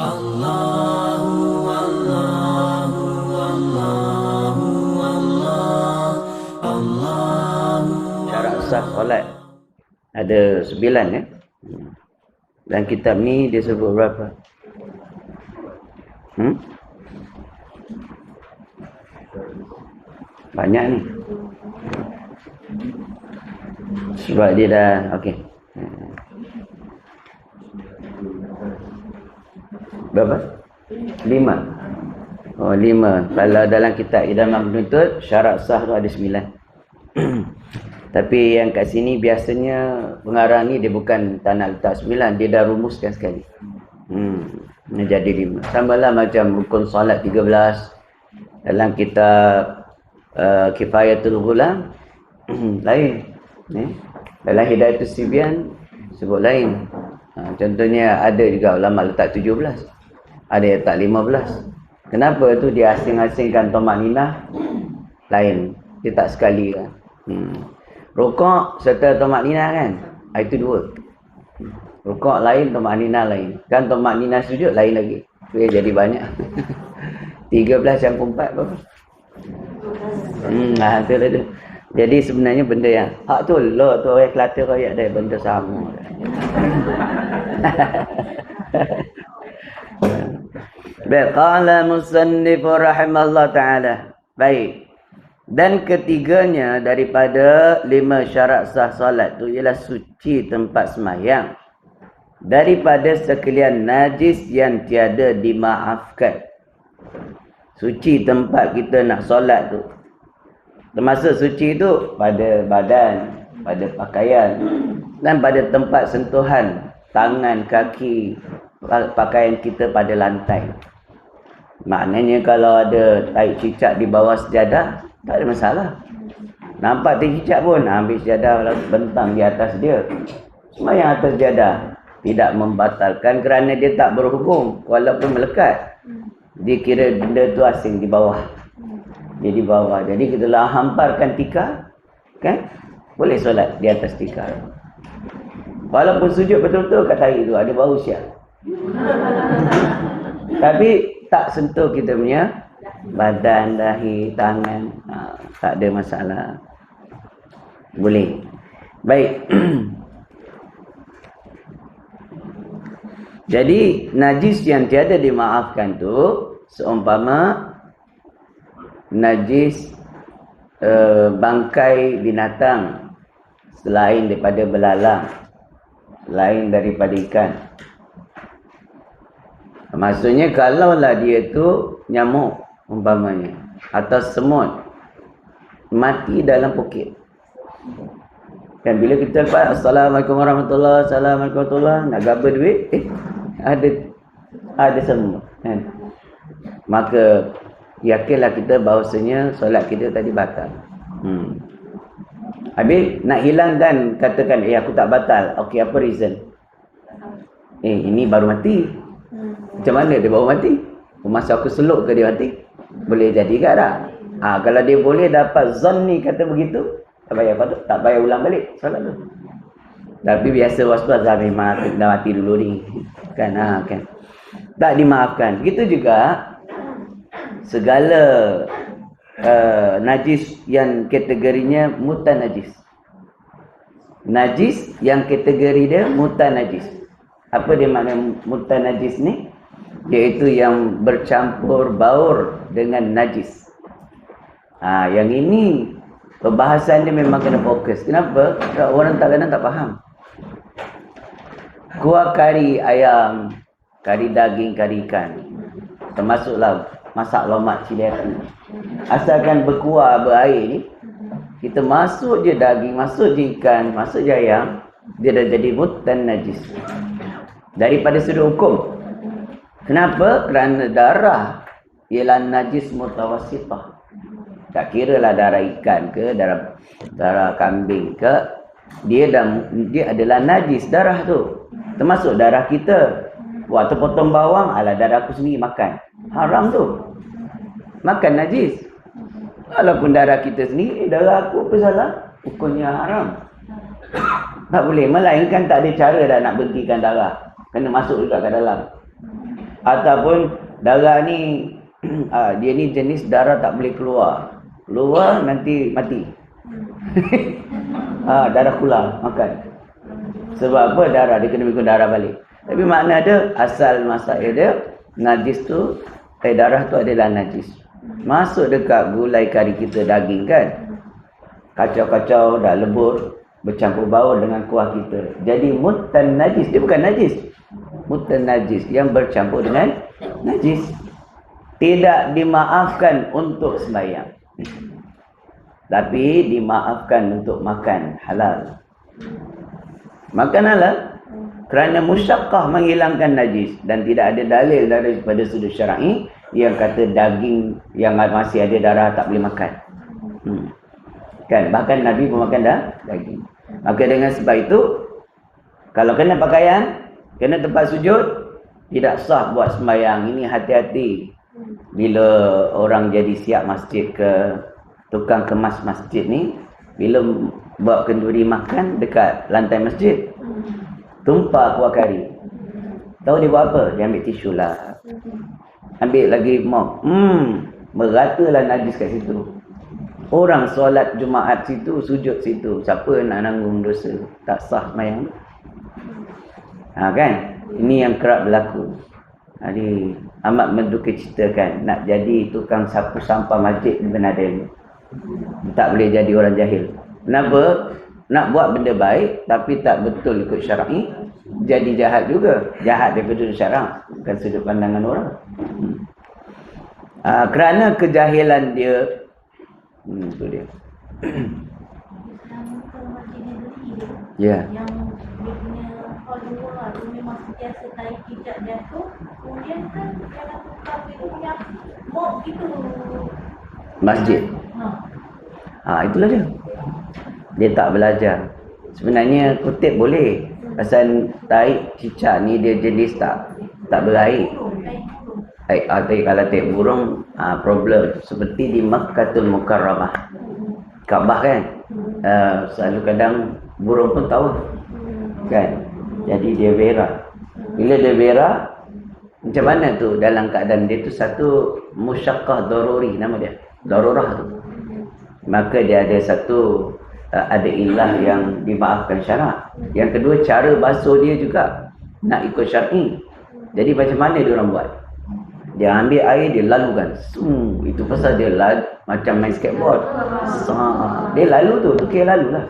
Allahu Allahu Allahu Allah Allahu. Syarat sah solat ada 9 ya. Dan kitab ni dia sebut berapa? Banyak ni. Sebab dia dah okey. Berapa? 5. Oh 5. Kalau dalam kitab Idamah Penuntut syarat sah tu ada 9. Tapi yang kat sini biasanya pengarang ni dia bukan tak nak letak 9, dia dah rumuskan sekali. Dia jadi 5. Sama lah macam rukun solat 13 dalam kitab Kifayatul Ghulam lain. Dalam Hidayatus Sibyan sebut lain. Contohnya ada juga ulama letak 17. Ada yang letak 15. Kenapa tu dia asing-asingkan tomak ninah lain. Dia tak sekali kan. Rukuk serta tomak ninah kan. Itu 2. Rukuk lain, tomak ninah lain. Kan tomak ninah sujud lain lagi. Dia jadi banyak. 13 campur 4 berapa? Tu lah tu. Jadi sebenarnya benda yang hak tu lah tu orang Kelantan royak dia benda sama. Baik, qala musannif rahimahullah taala. Baik. Dan ketiganya daripada 5 syarat sah solat tu ialah suci tempat sembahyang daripada sekalian najis yang tiada dimaafkan. Suci tempat kita nak solat tu. Termasuk suci tu pada badan, pada pakaian dan pada tempat sentuhan tangan, kaki, pakaian kita pada lantai. Maknanya kalau ada tai cicak di bawah sejadah, tak ada masalah. Nampak tai cicak pun, ambil sejadah bentang di atas dia. Sembahyang atas sejadah. Tidak membatalkan kerana dia tak berhubung walaupun melekat. Dia kira benda tu asing di bawah. Dia di bawah. Jadi kita lah hamparkan tikar, kan? Boleh solat di atas tikar. Walaupun sujud betul-betul kat tahi tu ada bau siap. Tapi tak sentuh kita punya badan, dahi, tangan. Tak ada masalah. Boleh. Baik. Jadi najis yang tiada dimaafkan tu seumpama najis bangkai binatang selain daripada belalang, selain daripada ikan. Maksudnya kalaulah dia tu nyamuk umpamanya atau semut mati dalam pokok. Dan bila kita lepas Assalamualaikum warahmatullahi wabarakatuh, Assalamualaikum warahmatullahi, nak gaba duit, ada semut kan? Maka yakinlah kita bahawasanya solat kita tadi batal. Habis nak hilangkan, katakan aku tak batal. Okey, apa reason? Ini baru mati. Macam mana dia baru mati? Masa aku seluk ke dia mati? Boleh jadi ke tak? Kalau dia boleh dapat zanni kata begitu, tak payah patut, tak payah ulang balik solat tu. Tapi biasa was-was memang dah mati dulu ni. Kan kan. Tak dimaafkan. Begitu juga segala najis yang kategorinya mutanajis. Najis yang kategori dia mutanajis. Apa dia makna mutanajis ni? Iaitu yang bercampur baur dengan najis. Yang ini perbahasan dia memang kena fokus. Kenapa? Orang kadang tak faham. Kuah kari ayam, kari daging, kari ikan, termasuklah masak lomak cili api. Asalkan berkuah, berair ni, kita masuk je daging, masuk je ikan, masuk je ayam, dia dah jadi mutan najis. Daripada sudut hukum. Kenapa? Kerana darah ialah najis mutawassithah. Tak kira lah darah ikan ke, darah kambing ke, dia adalah najis darah tu. Termasuk darah kita. Waktu potong bawang, darah aku sendiri makan. Haram tu. Makan najis. Walaupun darah kita sendiri, darah aku apa salah? Hukumnya haram. Tak boleh. Melainkan tak ada cara dah nak berhentikan darah. Kena masuk juga ke dalam. Ataupun darah ni dia ni jenis darah tak boleh keluar. Keluar nanti mati. Darah kular makan. Sebab apa? Darah dia kena ikut darah balik. Tapi makna dia asal masalah dia najis tu darah tu adalah najis. Masuk dekat gulai kari kita daging kan. Kacau-kacau dah lebur bercampur baur dengan kuah kita. Jadi mutan najis, dia bukan najis. Mutan najis yang bercampur dengan najis. Tidak dimaafkan untuk sembahyang. Tapi dimaafkan untuk makan halal. Makan halal kerana musyaqqah menghilangkan najis dan tidak ada dalil daripada sudut syar'i yang kata daging yang masih ada darah tak boleh makan. Kan bahkan Nabi pun makan daging. Maka dengan sebab itu kalau kena pakaian, kena tempat sujud, tidak sah buat sembahyang. Ini hati-hati bila orang jadi siap masjid ke tukang kemas masjid ni, bila bawa kenduri makan dekat lantai masjid, tumpah kuah kari. Tahu dia buat apa? Dia ambil tisu lah. Ambil lagi mop. Meratalah najis kat situ. Orang solat Jumaat situ, sujud situ. Siapa nak nanggung dosa? Tak sah sembahyang. Kan? Ini yang kerap berlaku. Jadi amat menduka cita kan. Nak jadi tukang sapu sampah masjid benar dia. Tak boleh jadi orang jahil. Kenapa? Nak buat benda baik tapi tak betul ikut syar'i, jadi jahat juga. Jahat daripada syarak, bukan sudut pandangan orang. Kerana kejahilan dia, itu dia. Ya. Yang dia punya follower tu memang sentiasa tarik hijab jatuh. Kemudian kan dalam tukar itu punya mob itu Masjid. Itulah dia. Dia tak belajar. Sebenarnya kutip boleh. Pasal taik cicak ni dia jenis tak berair. Kalau taik burung problem. Seperti di Makkahul Mukarramah, Kaabah kan. Selalu kadang burung pun tahu kan. Jadi dia berak. Bila dia berak, macam mana tu dalam keadaan dia tu satu musyaqqah daruri, nama dia darurah tu. Maka dia ada satu ada ilah yang dimaafkan syarak. Yang kedua, cara basuh dia juga nak ikut syar'i. Jadi macam mana dia orang buat? Dia ambil air, dia lalukan. Itu pasal dia macam main skateboard. Dia lalu tu kira lalu lah.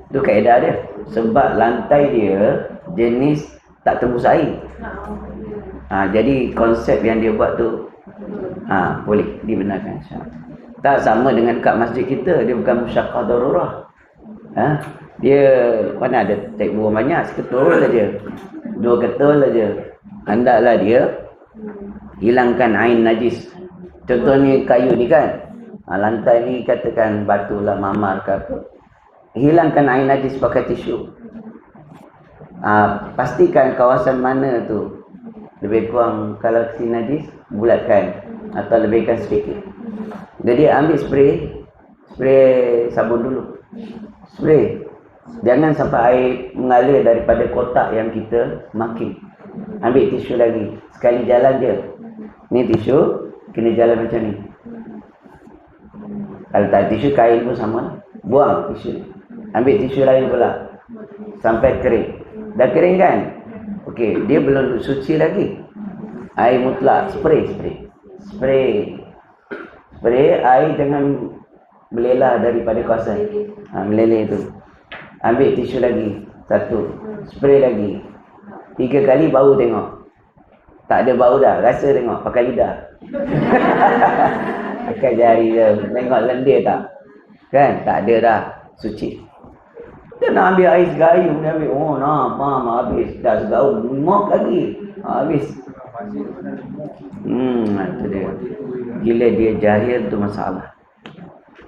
Itu kaedah dia. Sebab lantai dia jenis tak tembus air. Jadi konsep yang dia buat tu boleh dibenarkan syarak. Tak sama dengan kat masjid kita, dia bukan musyaqqah darurah. Dia mana ada taik buah banyak, seketul saja. 2 ketul saja. Hendaklah dia hilangkan ain najis. Contohnya kayu ni kan. Lantai ni katakan batu lah, mamar ke apa. Hilangkan ain najis pakai tisu. Pastikan kawasan mana tu lebih kurang, kalau si najis bulatkan atau lebihkan sedikit. Jadi ambil spray sabun dulu. Spray. Jangan sampai air mengalir daripada kotak yang kita makin. Ambil tisu lagi. Sekali jalan je. Ni tisu, kena jalan macam ni. Kalau tak tisu, kain pun sama. Buang tisu. Ambil tisu lain pula. Sampai kering. Dah kering kan? Okey, dia belum suci lagi. Air mutlak, spray air jangan melelah daripada kawasan. Meleleh tu. Ambil tisu lagi. 1. Spray lagi. 3 kali baru tengok. Tak ada bau dah. Rasa tengok. Pakai lidah. Pakai jari je. Tengok lendir tak? Kan? Tak ada dah. Suci. Dia nak ambil air segayung. Dia ambil. Faham. Habis. Dah segayung. Mop lagi. Habis. Itu dia. Bila dia jahil tu masalah.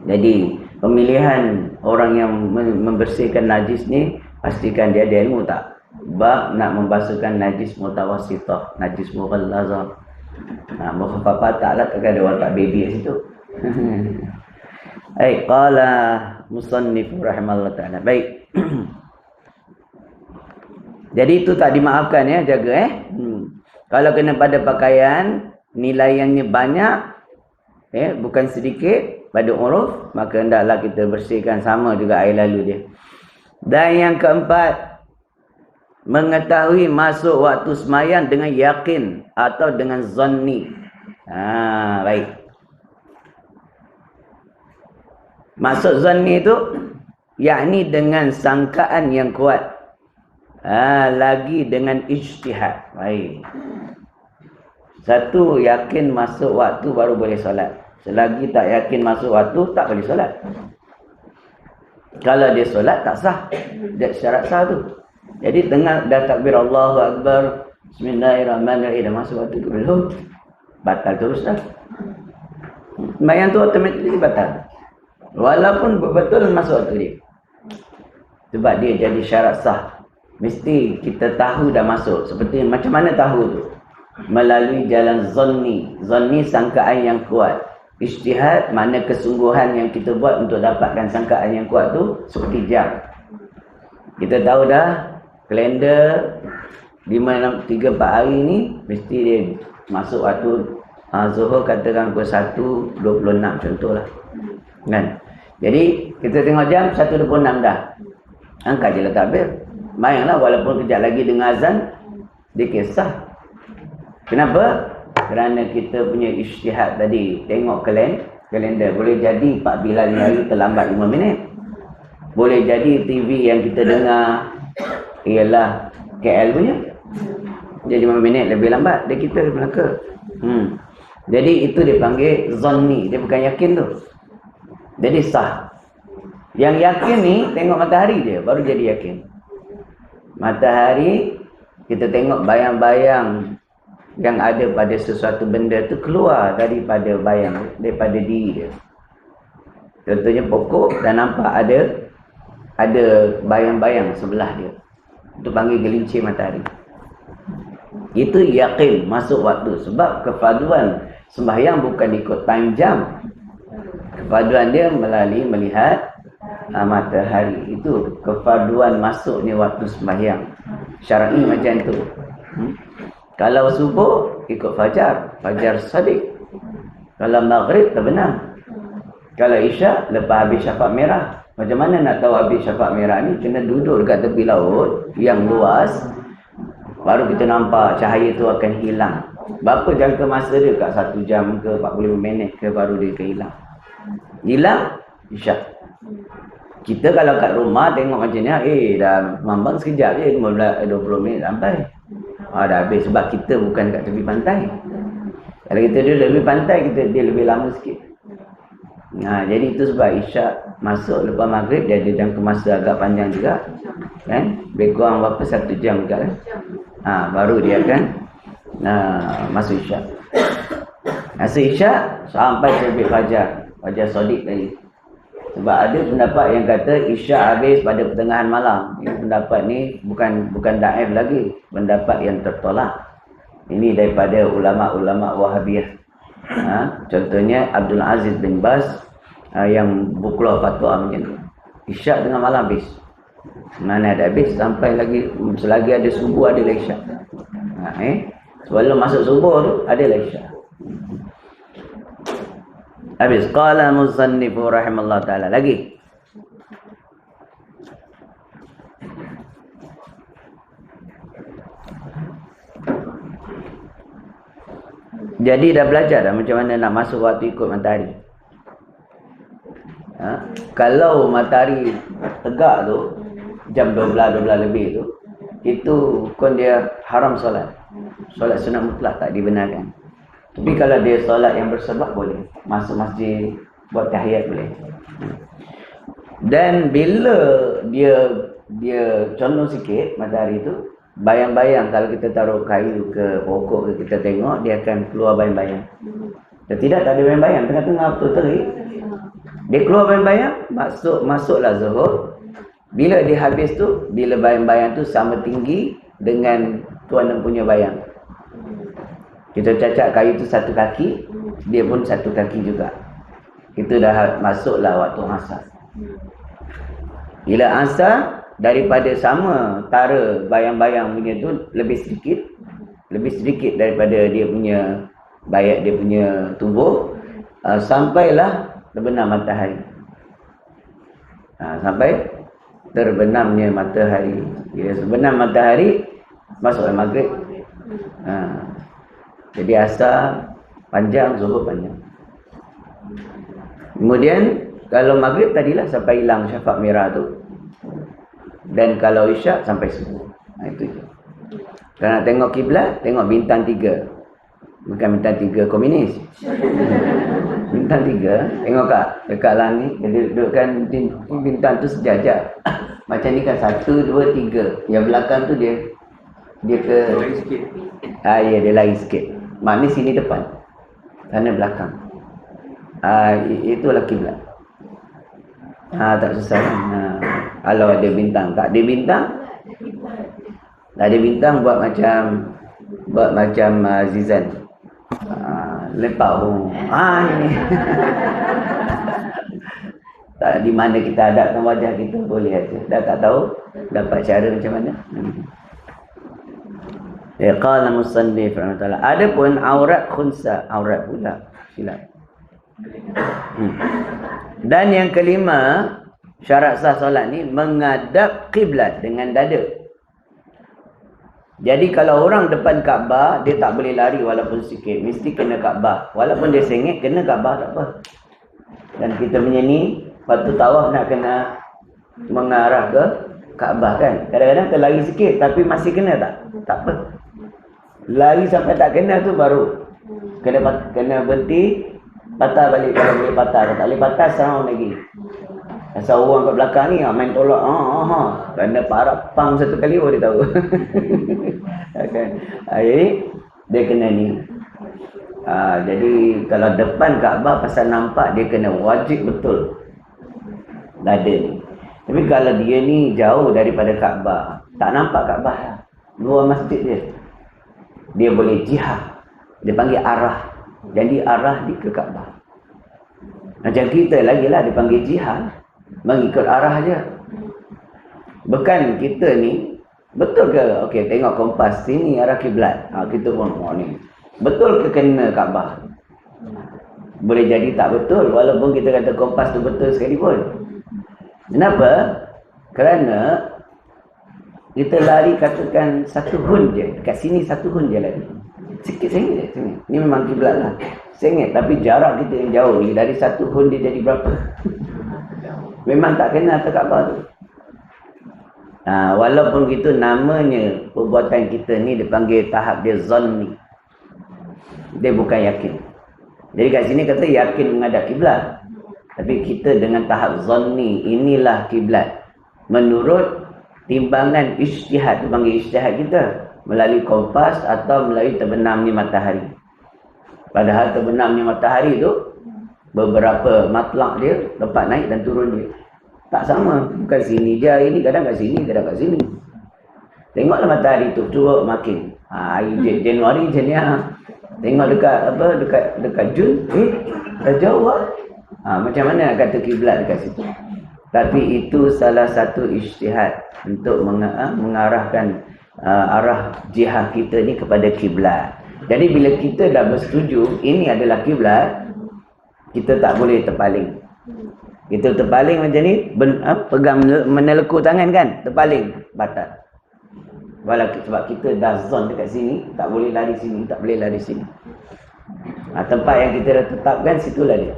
Jadi pemilihan orang yang membersihkan najis ni, pastikan dia ada ilmu tak? Bab nak membasuhkan najis mutawassithah, najis mughallazah. Mukhafafah taklah, takkan ada orang tak baby kat situ. Qala musannif rahimahullah ta'ala. Baik. Jadi itu tak dimaafkan ya, jaga Kalau kena pada pakaian, nilaiannya banyak, bukan sedikit, pada uruf, maka hendaklah kita bersihkan sama juga air lalu dia. Dan yang keempat, mengetahui masuk waktu semayang dengan yakin atau dengan zanni. Baik. Masuk zanni itu, yakni dengan sangkaan yang kuat. Lagi dengan ijtihad. Baik. Satu, yakin masuk waktu baru boleh solat. Selagi tak yakin masuk waktu, tak boleh solat. Kalau dia solat, tak sah. Dia syarat sah tu. Jadi tengah dah takbir Allahu Akbar, Bismillahirrahmanirrahim, dah masuk waktu tu belum, batal terus dah. Sembahyang tu automatik batal. Walaupun betul masuk waktu dia. Sebab dia jadi syarat sah. Mesti kita tahu dah masuk. Seperti macam mana tahu tu? Melalui jalan zanni. Zanni sangkaan yang kuat. Ijtihad mana kesungguhan yang kita buat untuk dapatkan sangkaan yang kuat tu seperti jam. Kita tahu dah kalender 5, 6, 3, 4 hari ni mesti dia masuk waktu Zuhur katakan pukul 1.26 contohlah. Kan? Jadi kita tengok jam 1.26 dah. Angkat je lah takbir. Mainlah walaupun kejap lagi dengar azan dia kisah. Kenapa? Kerana kita punya ijtihad tadi. Tengok kalender. Boleh jadi Pak Bilal ni hari terlambat 5 minit. Boleh jadi TV yang kita dengar ialah KL punya. Dia 5 minit lebih lambat. Dia kita Melaka. Jadi itu dia panggil zanni. Dia bukan yakin tu. Jadi sah. Yang yakin ni tengok matahari dia baru jadi yakin. Matahari kita tengok bayang-bayang yang ada pada sesuatu benda tu keluar daripada bayang, daripada diri dia. Contohnya pokok dan nampak ada bayang-bayang sebelah dia. Itu panggil gelincir matahari. Itu yakin masuk waktu. Sebab kefarduan sembahyang bukan ikut time jam. Kefarduan dia melalui melihat matahari. Itu kefarduan masuknya waktu sembahyang. Syar'i macam tu. Kalau subuh ikut fajar sadiq. Kalau maghrib terbenam. Kalau isyak lepas habis syafaq merah. Macam mana nak tahu habis syafaq merah ni? Kena duduk dekat tepi laut yang luas. Baru kita nampak cahaya tu akan hilang. Berapa jangka masa dia? Kat 1 jam ke 45 minit ke baru dia akan hilang. Hilang isyak. Kita kalau kat rumah tengok macam ni, dah mambang sekejap je 15-20 minit sampai. Dah habis sebab kita bukan kat tepi pantai. Kalau kita duduk tepi pantai, dia lebih lama sikit. Jadi itu sebab isyak masuk lepas maghrib dia ada jangka masa agak panjang juga. Kan? Lebih kurang berapa? 1 jam juga kan? Baru dia akan masuk isyak. Masuk isyak sampai terbit fajar. Fajar sadiq tadi. Sebab ada pendapat yang kata isyak habis pada pertengahan malam. Ini pendapat ni bukan daif lagi. Pendapat yang tertolak. Ini daripada ulama-ulama Wahabiyah. Contohnya Abdul Aziz bin Baz yang berkeluar fatwa macam tu. Isyak tengah malam habis. Mana ada habis sampai lagi selagi ada subuh adalah isyak. Sebelum masuk subuh tu adalah isyak. Habis qala musannifu rahimallahu taala lagi. Jadi dah belajar dah macam mana nak masuk waktu ikut matahari. Kalau matahari tegak tu jam 12 lebih tu, itu kon dia haram solat. Solat sunat mutlak tak dibenarkan. Tapi kalau dia solat yang bersebab boleh. Masuk masjid buat tahiyat boleh. Dan bila dia condong sikit matahari tu, bayang-bayang kalau kita taruh kayu ke pokok ke kita tengok dia akan keluar bayang-bayang. Dan tidak tak ada bayang-bayang tengah-tengah betul terik. Dia keluar bayang-bayang, masuklah zuhur. Bila dia habis tu, bila bayang-bayang tu sama tinggi dengan tuan yang punya bayang. Kita cacat kayu tu 1 kaki, dia pun 1 kaki juga. Itu dah masuklah waktu asar. Bila asar, daripada sama tara bayang-bayang punya tu lebih sedikit, lebih sedikit daripada dia punya bayat dia punya tubuh, sampailah terbenam matahari. Sampai terbenamnya matahari. Bila terbenam matahari, masuklah maghrib. Jadi asar panjang, zuhur panjang. Kemudian kalau maghrib tadilah sampai hilang syafaq merah tu. Dan kalau isyak sampai subuh. Itu je. Kalau nak tengok kiblat, tengok bintang 3. Bukan bintang 3 komunis. Bintang 3, tengok kak dekat langit, dia dudukkan bintang tu sejajar. Macam ni kan 1, 2, 3. Yang belakang tu dia ke Lari sikit. ya, dia lari sikit. Maknanya sini depan, sana belakang. Itulah kiblat. Tak susah kan. Kalau ada bintang, tak ada bintang, buat macam Zizan. Lepak pun. Ini. Tak, di mana kita hadapkan wajah kita boleh aja. Dah tak tahu dapat cara macam mana. Qala musannif rahmatullah. Adapun aurat khunsa, aurat pula silap. Dan yang kelima, syarat sah solat ni menghadap kiblat dengan dada. Jadi kalau orang depan Kaabah, dia tak boleh lari walaupun sikit, mesti kena Kaabah. Walaupun dia sengit, kena Kaabah tak apa. Dan kita punya ni patut tawaf nak kena mengarah ke Kaabah kan. Kadang-kadang terlari sikit tapi masih kena tak? Tak apa. Lari sampai tak kena tu baru kena berhenti, patah balik kalau boleh patah. Kalau tak boleh patah, serang lagi. Asal orang kat belakang ni main tolak. Kena parak pam satu kali dia tahu. Kan? Jadi dia kena ni. Jadi kalau depan Kaabah pasal nampak, dia kena wajib betul dada ni. Tapi kalau dia ni jauh daripada Kaabah, tak nampak Kaabah lah, luar masjid dia boleh jihad. Dia panggil arah. Jadi arah dia ke Kaabah. Macam kita lagi lah dipanggil jihad, mengikut arah je. Bukan kita ni betul ke? Okey, tengok kompas sini arah kiblat. Kita pun ni betul ke kena Kaabah? Boleh jadi tak betul walaupun kita kata kompas tu betul sekalipun. Kenapa? Kerana kita lari katakan 1 hun je. Kat sini 1 hun je lari. Sikit sengit je sini. Ni memang kiblat lah. Sengit, tapi jarak kita yang jauh ni. Dari 1 hun dia jadi berapa? Memang tak kena atas Kaabah tu. Walaupun gitu, namanya perbuatan kita ni dipanggil tahap dia zanni. Dia bukan yakin. Jadi kat sini kata yakin menghadap kiblat. Tapi kita dengan tahap zanni, inilah kiblat. Menurut timbangan ijtihad, dipanggil ijtihad kita. Melalui kompas atau melalui terbenamnya matahari. Padahal terbenamnya matahari tu, beberapa matlak dia, tempat naik dan turun dia tak sama. Bukan sini je hari ni, kadang kat sini, kadang kat sini. Tengoklah matahari tu turun makin. Januari je ni. Tengok dekat Jun, dah jauh lah. Macam mana nak kata kiblat dekat situ? Tapi itu salah satu ijtihad untuk mengarahkan arah jihad kita ni kepada kiblat. Jadi bila kita dah bersetuju ini adalah kiblat, kita tak boleh terpaling. Kita terpaling macam ni, pegang menelekuk tangan kan, terpaling, batal. Walaupun sebab kita dah zon dekat sini, tak boleh lari sini, tak boleh lari sini. Tempat yang kita dah tetapkan, situlah dia.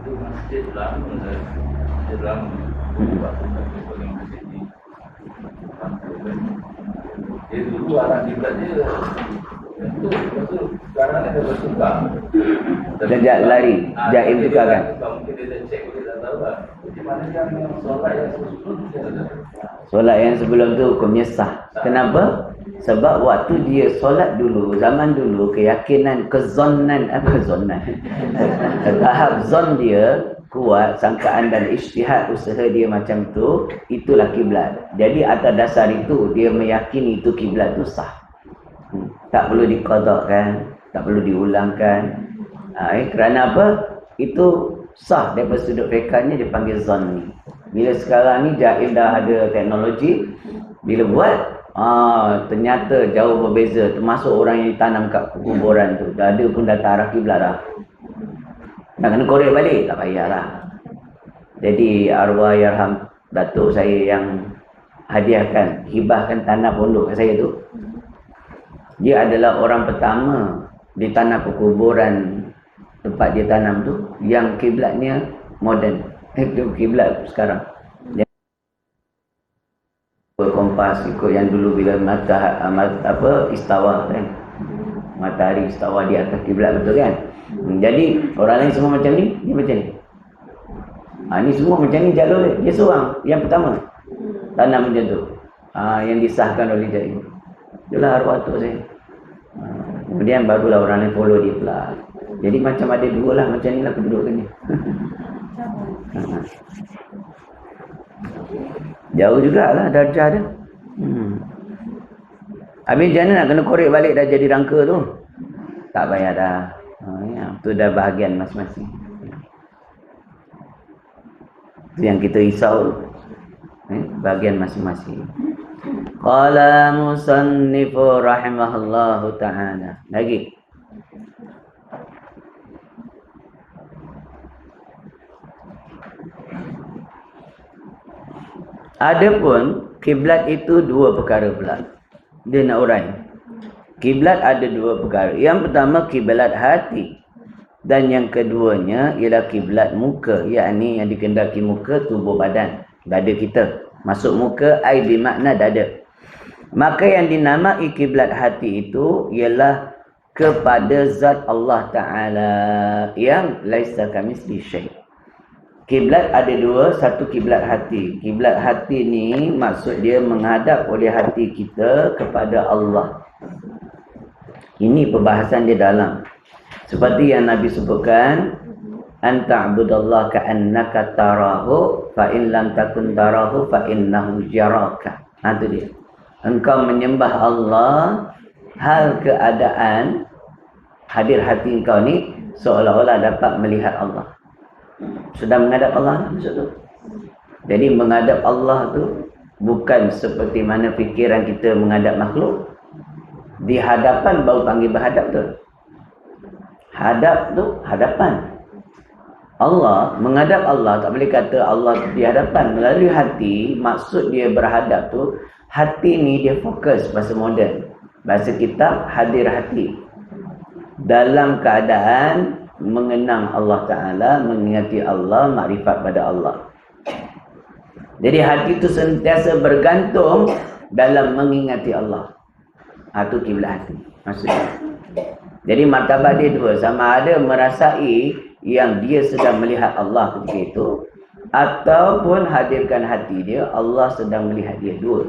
Itu masjid lama dah. Masjid lama. Sebab paling masjid ni. Dia dulu arah kiblat dia. Betul. Sekarang dia bertukar. Sejak lari, Jaim tukar kan? Mungkin dia dah cek, dia dah tahu lah. Di mana yang solat yang sebelum dia ada. Solat yang sebelum tu hukumnya sah. Kenapa? Sebab waktu dia solat dulu, zaman dulu, keyakinan, kezonan, tahap zon dia kuat, sangkaan dan ijtihad usaha dia macam tu, itulah kiblat. Jadi atas dasar itu, dia meyakini itu kiblat tu sah. Tak perlu diqadakkan, tak perlu diulangkan. Kerana apa? Itu sah daripada sudut fiqhnya, dipanggil zanni. Bila sekarang ni Jaim dah ada teknologi, bila buat Ternyata jauh berbeza. Termasuk orang yang ditanam kat kuburan tu. Dada pun dah tak arah kiblat dah. Nak kena korek balik? Tak payahlah. Jadi arwah yarham datuk saya yang hadiahkan, hibahkan tanah pondok kat saya tu. Dia adalah orang pertama di tanah perkuburan tempat dia tanam tu yang kiblatnya moden. Itu kiblat sekarang. Dia berkompas ikut yang dulu bila istawa kan. Matahari istawa di atas kiblat, betul kan? Jadi orang lain semua macam ni, dia macam ni. Ni semua macam ni jalur dia. Dia seorang yang pertama tanam macam tu. Yang disahkan oleh jadi. Itulah arwah atuk saya. Kemudian barulah orang lain follow dia pula. Jadi macam ada dua lah, macam ni lah kedudukannya. Jauh jugalah darjah dia. Habis macam mana nak kena korek balik dah jadi rangka tu? Tak payah dah. Tu dah bahagian masing-masing. Itu yang kita risau. Bahagian masing-masing. Qala musannifu rahimahullahu ta'ala. Lagi. Adapun kiblat itu dua perkara pula. Dia nak urai. Kiblat ada dua perkara. Yang pertama kiblat hati. Dan yang keduanya ialah kiblat muka. Yakni yang dikendaki muka, tubuh badan. Dada kita. Masuk muka, ai bermakna dada. Maka yang dinamai kiblat hati itu ialah kepada zat Allah Ta'ala yang laisa kamitslihi syai'. Kiblat ada dua, satu kiblat hati. Kiblat hati ni maksud dia menghadap oleh hati kita kepada Allah. Ini perbahasan dia dalam. Seperti yang Nabi sebutkan, anta'budallaha ka'annaka tarahu fa in lam takun tarahu fa innahu yaraka. Itu dia. Engkau menyembah Allah hal keadaan hadir hati engkau ni seolah-olah dapat melihat Allah. Sedang menghadap Allah maksud tu. Jadi menghadap Allah tu bukan seperti mana fikiran kita menghadap makhluk. Di hadapan baru panggil berhadap tu. Hadap tu hadapan. Allah, menghadap Allah, tak boleh kata Allah di hadapan. Melalui hati, maksud dia berhadap tu, hati ni dia fokus, bahasa moden. Bahasa kitab, hadir hati. Dalam keadaan mengenang Allah Ta'ala, mengingati Allah, makrifat pada Allah. Jadi hati itu sentiasa bergantung dalam mengingati Allah. Itu kiblat hati maksudnya. Jadi martabat dia dua. Sama ada merasai yang dia sedang melihat Allah ketika itu, ataupun hadirkan hati dia, Allah sedang melihat dia. Dua.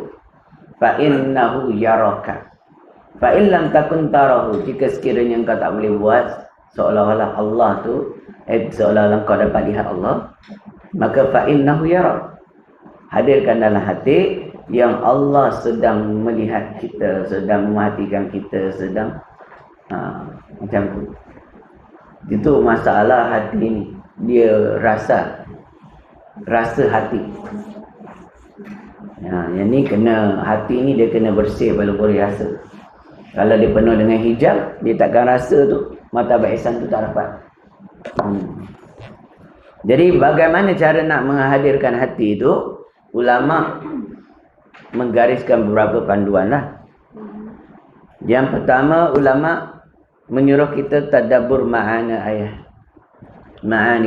Fa innahu yaraka. Fa in lam takun tarahu. Jika sekiranya engkau tak boleh buat seolah-olah Allah tu, seolah-olah kau dapat lihat Allah, maka fa innahu yara. Hadirkan dalam hati yang Allah sedang melihat kita, sedang mematikan kita, sedang macam tu. Itu masalah hati ni. Dia rasa hati. Yang ni kena, hati ni dia kena bersih baru boleh rasa. Kalau dia penuh dengan hijab, dia takkan rasa tu. Martabat ihsan tu tak dapat. Jadi bagaimana cara nak menghadirkan hati itu? Ulama menggariskan beberapa panduan lah. Yang pertama, ulama menyuruh kita tadabbur ma'anil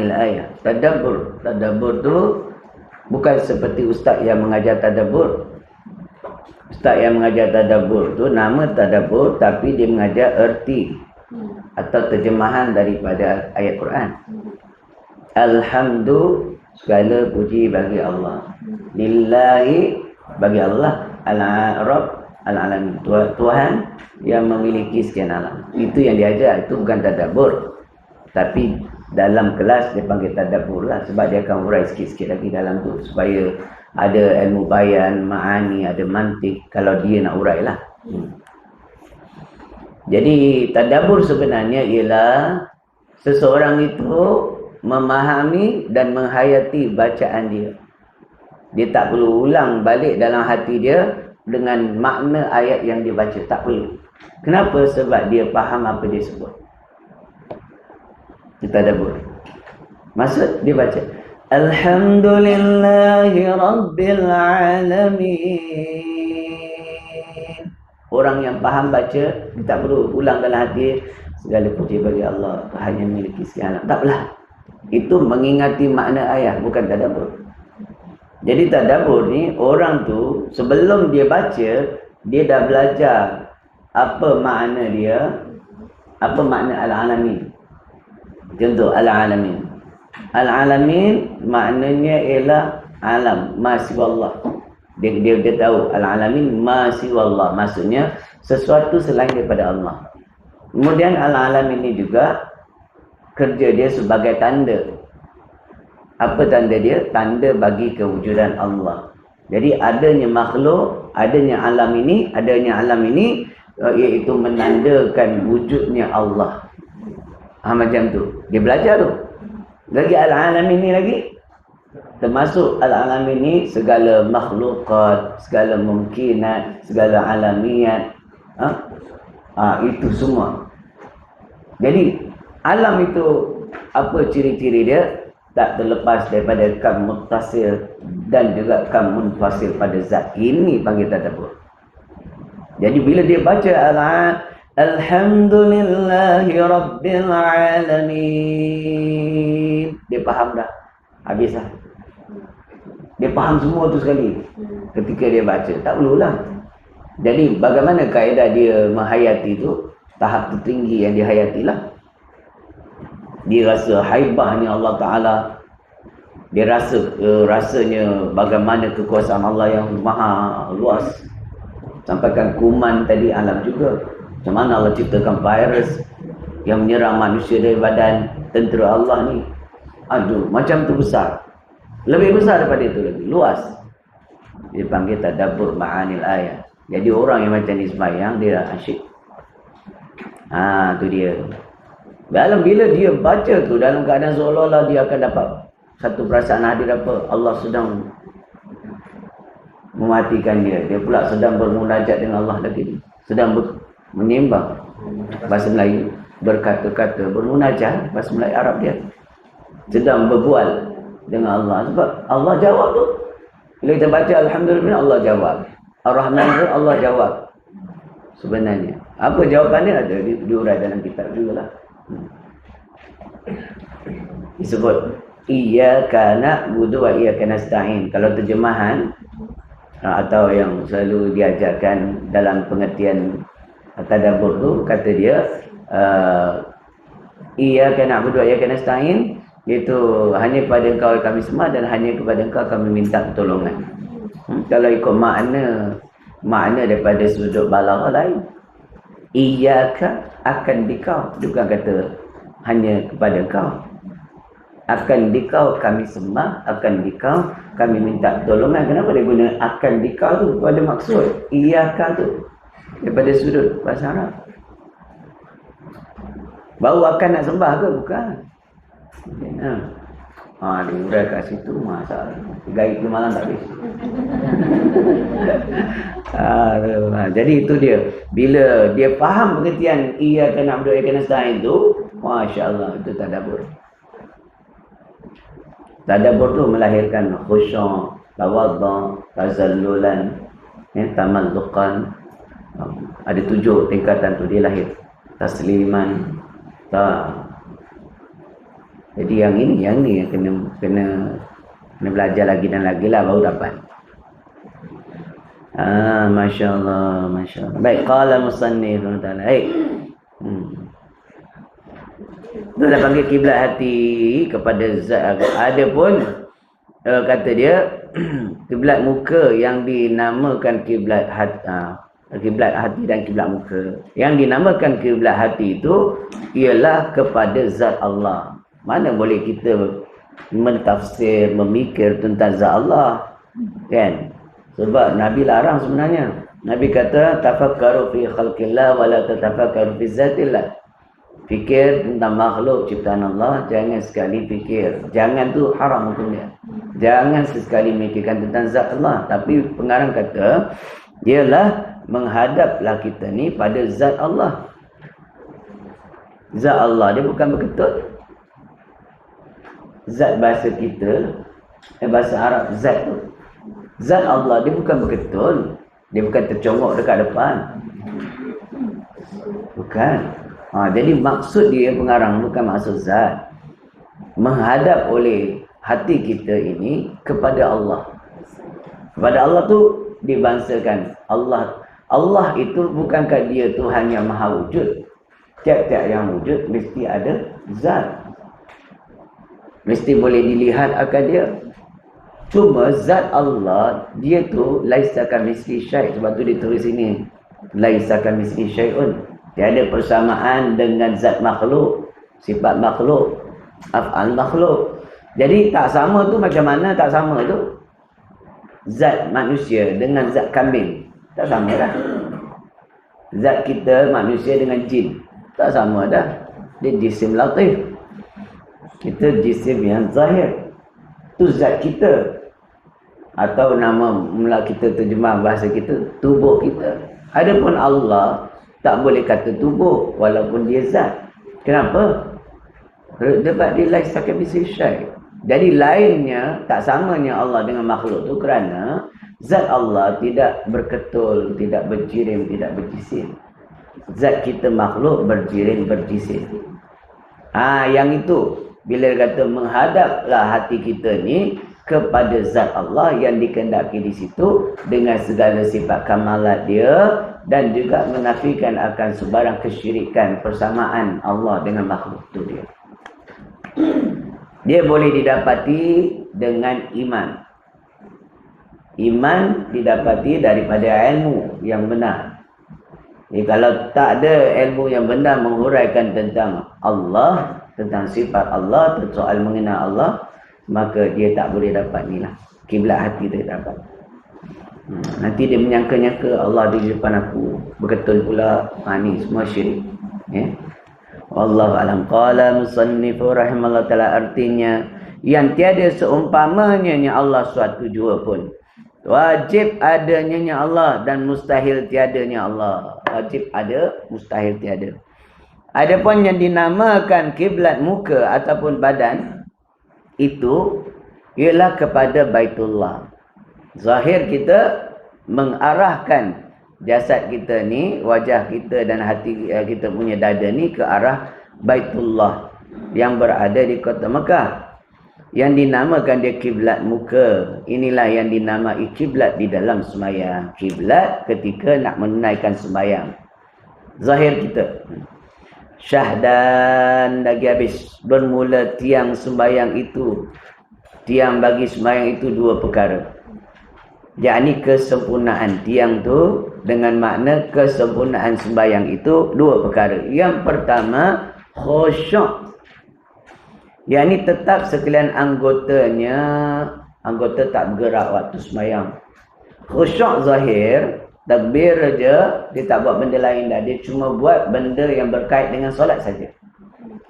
ayah. Tadabbur tu bukan seperti ustaz yang mengajar tadabbur. Ustaz yang mengajar tadabbur tu nama tadabbur, tapi dia mengajar erti atau terjemahan daripada ayat Quran. Alhamdulillah, segala puji bagi Allah. Lillahi, bagi Allah. Al-Rabb, al-alamin, Tuhan yang memiliki sekian alam. Itu yang diajar. Itu bukan tadabbur. Tapi dalam kelas dia panggil tadabbur lah. Sebab dia akan urai sikit-sikit lagi dalam tu. Supaya ada ilmu bayan, ma'ani, ada mantik. Kalau dia nak urai lah. Jadi tadabbur sebenarnya ialah seseorang itu memahami dan menghayati bacaan dia. Dia tak perlu ulang balik dalam hati dia dengan makna ayat yang dibaca. Tak perlu. Kenapa? Sebab dia faham apa dia sebut. Kita tadabbur. Maksud dia baca Alhamdulillahi Rabbil Alamin. Orang yang faham baca, dia tak perlu ulang dalam hati segala puji bagi Allah, hanya memiliki segala. Tak apalah. Itu mengingati makna ayat, bukan tadabbur. Jadi tadabbur ni orang tu sebelum dia baca, dia dah belajar apa makna dia, apa makna al-alamin. Contoh al-alamin. Al-alamin maknanya ialah alam, ma siwallah. Dia tahu al-alamin ma siwallah, maksudnya sesuatu selain daripada Allah. Kemudian al-alamin ini juga kerja dia sebagai tanda. Apa tanda dia? Tanda bagi kewujudan Allah. Jadi adanya makhluk, adanya alam ini iaitu menandakan wujudnya Allah. Macam tu. Dia belajar tu. Lagi al-alamin ni lagi. Termasuk al-alamin ni segala makhlukat, segala mungkinat, segala alamiat. Itu semua. Jadi alam itu apa ciri-ciri dia? Tak terlepas daripada kam muttasil dan juga kam munfasil pada zat. Ini panggil tadabbur. Jadi bila dia baca Alhamdulillahi Rabbil Alamin, dia faham dah. Habis lah. Dia faham semua tu sekali ketika dia baca. Tak perlulah. Jadi bagaimana kaedah dia menghayati tu? Tahap tertinggi yang dihayatilah. Dia rasa haibahnya Allah Ta'ala. Dia rasanya bagaimana kekuasaan Allah yang maha luas. Sampaikan kuman tadi alam juga. Macam mana Allah ciptakan virus yang menyerang manusia dari badan tentera Allah ni. Aduh, macam tu besar. Lebih besar daripada itu lagi, luas. Dia panggil tadabbur ma'anil ayat. Jadi orang yang macam ni sembahyang, dia asyik. Tu dia. Bila dia baca tu dalam keadaan seolah-olah dia akan dapat satu perasaan hadir apa? Allah sedang mematikan dia. Dia pula sedang bermunajat dengan Allah lagi. Sedang menyembah. Bahasa Melayu berkata-kata, bermunajat bahasa Melayu Arab dia. Sedang berbual dengan Allah. Sebab Allah jawab tu. Bila kita baca Alhamdulillah, Allah jawab. Ar-Rahman tu Allah jawab. Sebenarnya. Apa jawapannya ada diurai dalam kitab juga lah. Disebut Iyyaka na'budu wa iyyaka nasta'in. Kalau terjemahan atau yang selalu diajarkan dalam pengertian tadabbur tu, kata dia Iyyaka na'budu wa iyyaka nasta'in, iaitu hanya kepada Engkau kami sembah dan hanya kepada Engkau kami minta pertolongan. Kalau ikut makna daripada sudut balaghah lain. Iyyaka, akan dikau, bukan kata hanya kepada Engkau. Akan dikau kami sembah, akan dikau kami minta pertolongan. Kenapa dia guna akan dikau tu pada maksud iyyaka tu daripada sudut bahasa Arab? Baru akan nak sembah ke? Bukan. Dia urai kat situ, masalah. Gaib ke malam tak habis. Jadi itu dia. Bila dia faham pengertian iyyaka na'budu wa iyyaka nasta'in tu, masya-Allah, itu tadabbur. Tadabbur tu melahirkan khusyuk, tawadhu, tazallulan, tamalluqan. Ada 7 tingkatan tu dia lahir. Tasliman. Jadi yang ni yang kena belajar lagi dan lagi lah baru dapat. Masya-Allah, masya-Allah. Baik, qala musannif ta'ala. Itu dah panggil kiblat hati kepada zat. Adapun kata dia kiblat muka yang dinamakan kiblat hati, kiblat hati dan kiblat muka. Yang dinamakan kiblat hati itu ialah kepada zat Allah. Mana boleh kita mentafsir, memikir tentang zat Allah, kan? Sebab Nabi larang sebenarnya. Nabi kata tafakkaru fi khalqillah wa la tatafakkaru fi zatillah. Fikir tentang makhluk ciptaan Allah, jangan sekali fikir. Jangan tu haram hukumnya. Jangan sesekali memikirkan tentang zat Allah. Tapi pengarang kata Ialah menghadaplah kita ni pada zat Allah. Zat Allah dia bukan berketut. Zat bahasa kita, bahasa Arab zat tu. Zat Allah dia bukan berketul. Dia bukan tercongok dekat depan. Bukan. Jadi maksud dia pengarang bukan maksud zat. Menghadap oleh hati kita ini kepada Allah. Kepada Allah tu dibangsakan Allah. Allah itu bukankah dia Tuhan yang maha wujud. Tiap-tiap yang wujud mesti ada zat. Mesti boleh dilihat akan dia. Cuma zat Allah dia tu laisa kamitsli syai'. Sebab tu ditulis sini laisa kamitsli syai'un. Tiada persamaan dengan zat makhluk, sifat makhluk, af'al makhluk. Jadi tak sama tu macam mana tak sama tu? Zat manusia dengan zat kambing tak sama dah. Zat kita manusia dengan jin tak sama dah. Dia jisim latif, kita jisim yang zahir. Tu zat kita. Atau nama mula kita terjemah bahasa kita, tubuh kita. Adapun Allah tak boleh kata tubuh walaupun dia zat. Kenapa? Sebab dia laisa kamitslihi syai'. Jadi lainnya tak samanya Allah dengan makhluk tu kerana zat Allah tidak berketul, tidak berjirim, tidak berjisim. Zat kita makhluk berjirim, berjisim. Yang itu bila kata menghadaplah hati kita ni kepada zat Allah yang dikehendaki di situ dengan segala sifat kamalat dia dan juga menafikan akan sebarang kesyirikan persamaan Allah dengan makhluk tu dia. Dia boleh didapati dengan iman. Iman didapati daripada ilmu yang benar. Jadi kalau tak ada ilmu yang benar menghuraikan tentang Allah, tentang sifat Allah, soal mengenal Allah, maka dia tak boleh dapat ni lah. Kiblat hati dia dapat. Nanti dia menyangka-nyangka Allah di depan aku. Betul pula. Ni semua syirik. Wallahu alam. Qala musannifu rahimahullah ta'ala, artinya yang tiada seumpamanya Allah suatu jua pun. Wajib adanya Allah dan mustahil tiadanya Allah. Wajib ada, mustahil tiada. Adapun yang dinamakan kiblat muka ataupun badan, itu ialah kepada Baitullah. Zahir kita mengarahkan jasad kita ni, wajah kita dan hati kita punya dada ni ke arah Baitullah yang berada di kota Mekah. Yang dinamakan dia kiblat muka. Inilah yang dinamai kiblat di dalam sembahyang. Kiblat ketika nak menunaikan sembahyang. Zahir kita. Syahdan lagi habis. Bermula tiang sembahyang itu. Tiang bagi sembahyang itu dua perkara. Yakni kesempurnaan tiang tu dengan makna kesempurnaan sembahyang itu dua perkara. Yang pertama khusyuk. Yakni tetap sekalian anggotanya, anggota tak bergerak waktu sembahyang. Khusyuk zahir, takbir aja, dia tak buat benda lain dah. Dia cuma buat benda yang berkait dengan solat saja.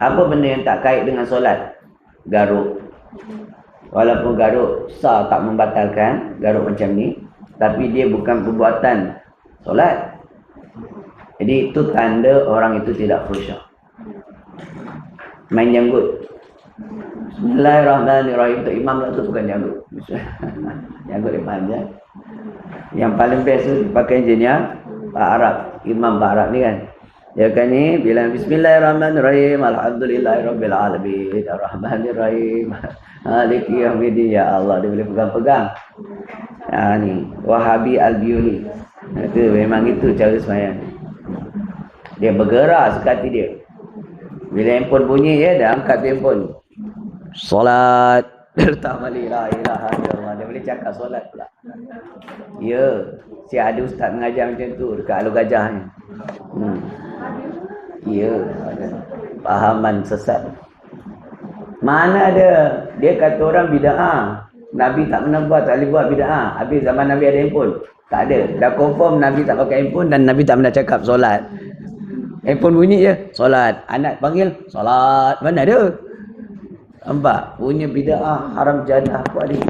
Apa benda yang tak kait dengan solat? Garuk. Walaupun garuk sah tak membatalkan, garuk macam ni, tapi dia bukan perbuatan solat. Jadi itu tanda orang itu tidak khusyuk. Main janggut. Bismillahirrahmanirrahim. Untuk imam lah tu bukan janggut. Janggut dia panjang. Yang paling best tu pakai jenis Pak Arab. Imam Pak Arab ni kan. Dia kan ni bilang Bismillahirrahmanirrahim. Alhamdulillahirabbil alamin. Arrahmanirrahim. Maliki yaumiddin. Ya Allah, dia boleh pegang-pegang. Ni Wahabi Al-Biuni. Itu memang itu cara sembahyang. Dia bergerak sekati dia. Bila handphone bunyi dah angkat handphone. Solat. Letak balik la ilaha illallah. Dia boleh cakap solat pula. Ya, si ada ustaz mengajar macam tu dekat Alur Gajah ni. Ya, ada pahaman sesat. Mana ada dia kata orang bid'ah. Nabi tak pernah buat, tak boleh buat bid'ah. Habis zaman Nabi ada handphone. Tak ada. Dah confirm Nabi tak pakai handphone dan Nabi tak pernah cakap solat. Handphone bunyi je, solat. Anak panggil, solat. Mana ada? Nampak? Punya bid'ah, haram jadah buat ni.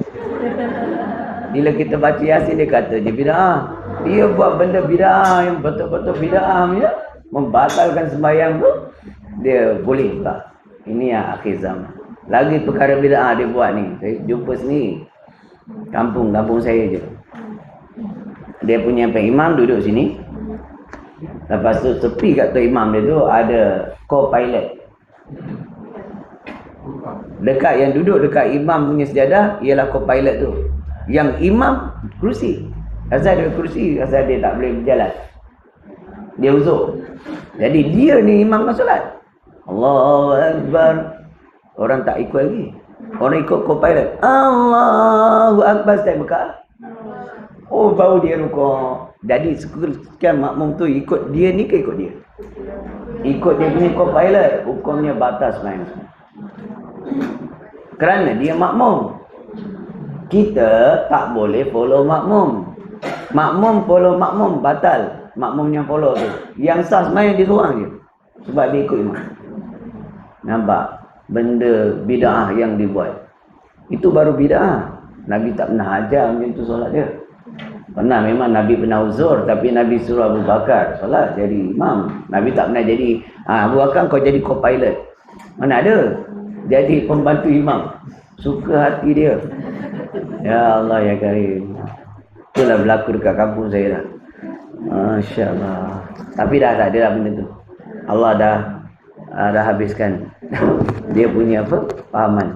Bila kita baca Yasin, dia kata je bid'ah. Dia buat benda bid'ah yang betul-betul bid'ah ya, membatalkan sembahyang tu, dia boleh pula. Ini yang akhir zaman. Lagi perkara bid'ah dia buat ni. Saya jumpa sendiri. Kampung saya je. Dia punya imam duduk sini. Lepas tu tepi kat tu imam dia tu ada co-pilot. Dekat yang duduk dekat imam punya sejadah ialah co-pilot tu. Yang imam kerusi. Asal dia kerusi, asal dia tak boleh berjalan. Dia uzur. Jadi dia ni imam kan solat. Allahu Akbar. Orang tak ikut lagi. Orang ikut co-pilot. Allahu Akbar, saya buka. Oh, baru dia rukuk. Jadi sekian makmum tu ikut dia ni ke ikut dia? Ikut dia punya co-pilot. Hukumnya batas main. Kerana dia makmum. Kita tak boleh follow makmum. Makmum follow makmum, batal. Makmum yang follow tu. Yang sah semayang dia seorang je. Sebab dia ikut imam. Nampak? Benda bid'ah yang dibuat. Itu baru bid'ah. Nabi tak pernah ajar macam tu solat dia. Pernah, memang Nabi pernah uzur, tapi Nabi suruh Abu Bakar solat jadi imam. Nabi tak pernah jadi, Abu Bakar kau jadi co-pilot. Mana ada? Jadi pembantu imam. Suka hati dia. Ya Allah ya Karim. Itulah berlaku dekat kampung saya dah. Masya Allah. Tapi dah tak ada lah benda tu. Allah dah habiskan dia punya apa? Pahaman.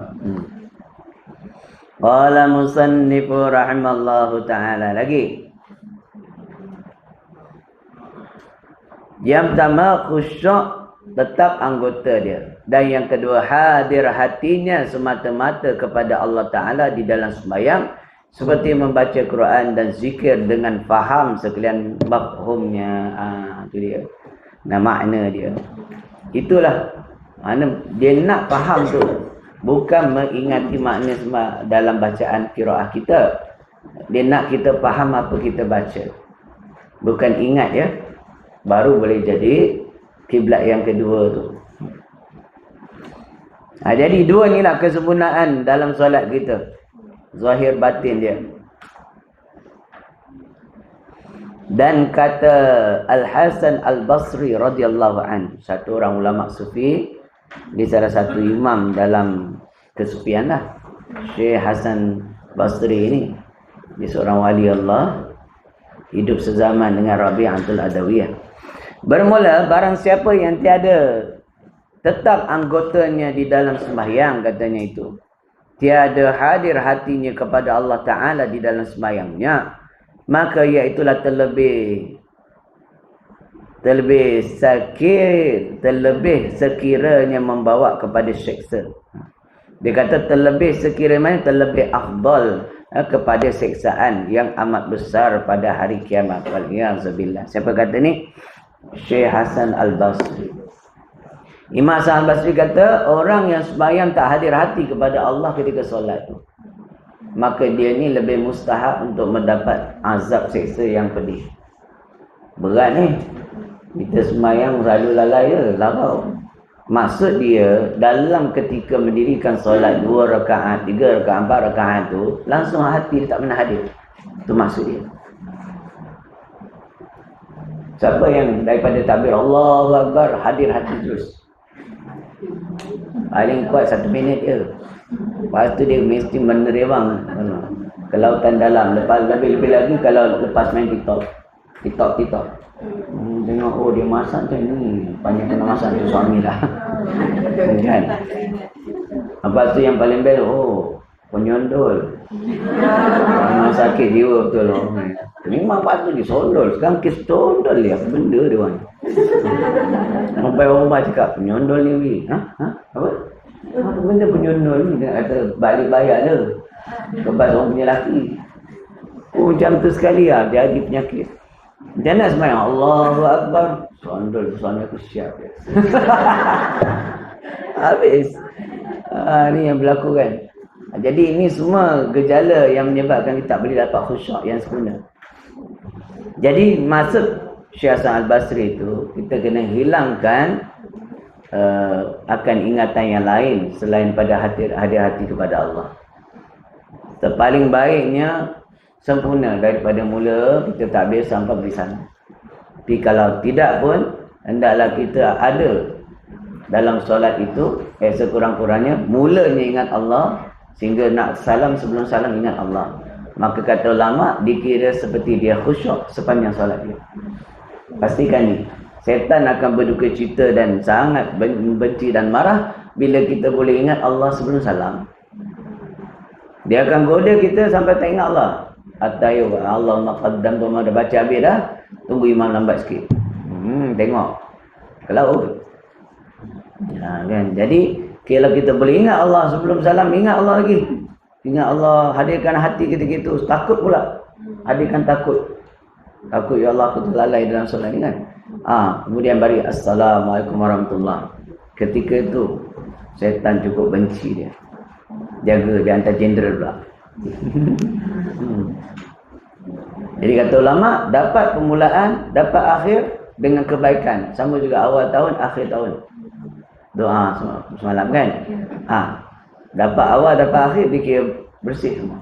Qala musannifu rahimallahu ta'ala. Lagi. Yang pertama, khusyuk tetap anggota dia. Dan yang kedua, hadir hatinya semata-mata kepada Allah Ta'ala di dalam sembahyang. Seperti membaca Quran dan zikir dengan faham sekalian mafhumnya. Itu dia. Nah, makna dia. Itulah. Mana dia nak faham tu. Bukan mengingati makna dalam bacaan qiraah kita. Dia nak kita faham apa kita baca. Bukan ingat ya. Baru boleh jadi kiblat yang kedua tu. Jadi dua ni lah kesempurnaan dalam solat kita. Zahir batin dia. Dan kata Al-Hasan Al-Basri radhiyallahu an, satu orang ulama sufi, dia salah satu imam dalam kesufian lah. Syekh Hasan Basri ini, dia seorang wali Allah, hidup sezaman dengan Rabi'atul Adawiyah. Bermula, barang siapa yang tiada tetap anggotanya di dalam sembahyang, katanya itu, tiada hadir hatinya kepada Allah Ta'ala di dalam sembahyangnya, maka iaitulah terlebih sekiranya membawa kepada seksa. Dia kata terlebih sekiranya, terlebih afdal kepada seksaan yang amat besar pada hari kiamat. Waliyahzubillah. Siapa kata ni? Syekh Hasan Al-Basri. Imam Hasan Al-Basri kata, orang yang sembahyang tak hadir hati kepada Allah ketika solat tu, maka dia ni lebih mustahak untuk mendapat azab seksa yang pedih. Berat ni. Kita sembahyang selalu lalai je, larau. Maksud dia, dalam ketika mendirikan solat 2 rakaat, 3 rakaat, 4 rakaat tu, langsung hati dia tak pernah hadir. Itu maksud dia. Siapa yang daripada takbir Allahu Akbar, hadir hati terus. Paling kuat 1 minit je. Lepas tu dia mesti menerewang ke lautan dalam. Lepas lebih-lebih lagi kalau lepas main TikTok. Tengok, oh dia masak macam ni, banyak kena masak tu suami lah. Kan? Lepas tu yang paling best, oh penyondol. Memang sakit jiwa betul. Memang patut disondol. Sekarang kes tondol dia. Apa benda dia orang? Sampai orang cakap penyondol ni. Apa? Apa benda penyondol ni? Dia kata balik bayar dia. Kepas orang punya laki. Oh macam tu sekali lah. Dia ada penyakit. Macam mana semayang? Allahu Akbar. Sondol suami aku siap. Habis. Ni yang berlaku kan. Jadi ini semua gejala yang menyebabkan kita tak boleh dapat khusyuk yang sempurna. Jadi maksud Syekh Hasan Al-Basri itu, kita kena hilangkan akan ingatan yang lain selain pada hati kepada Allah. Paling baiknya sempurna daripada mula kita takbir sampai berlisan. Tapi kalau tidak pun, hendaklah kita ada dalam solat itu sekurang-kurangnya mulanya ingat Allah, sehingga nak salam sebelum salam ingat Allah. Maka kata ulama, dikira seperti dia khusyuk sepanjang solat dia. Pastikan ni, setan akan berduka cita dan sangat benci dan marah bila kita boleh ingat Allah sebelum salam. Dia akan goda kita sampai tak ingat Allah. Atayu Allahumma qaddam tu dah baca habis dah, tunggu imam lambat sikit. Tengok ke laut. Kan? Jadi kalau kita boleh ingat Allah sebelum salam, ingat Allah lagi. Ingat Allah, hadirkan hati kita gitu. Takut pula. Hadirkan takut. Takut, ya Allah, aku terlalai dalam solat ni kan. Kemudian bari Assalamualaikum warahmatullahi. Ketika itu setan cukup benci dia. Jaga dia hantar jenderal pula. Jadi kata ulama, dapat permulaan, dapat akhir dengan kebaikan. Sama juga awal tahun, akhir tahun. Doa semalam kan. Dapat awal, dapat akhir, dikira bersih semua.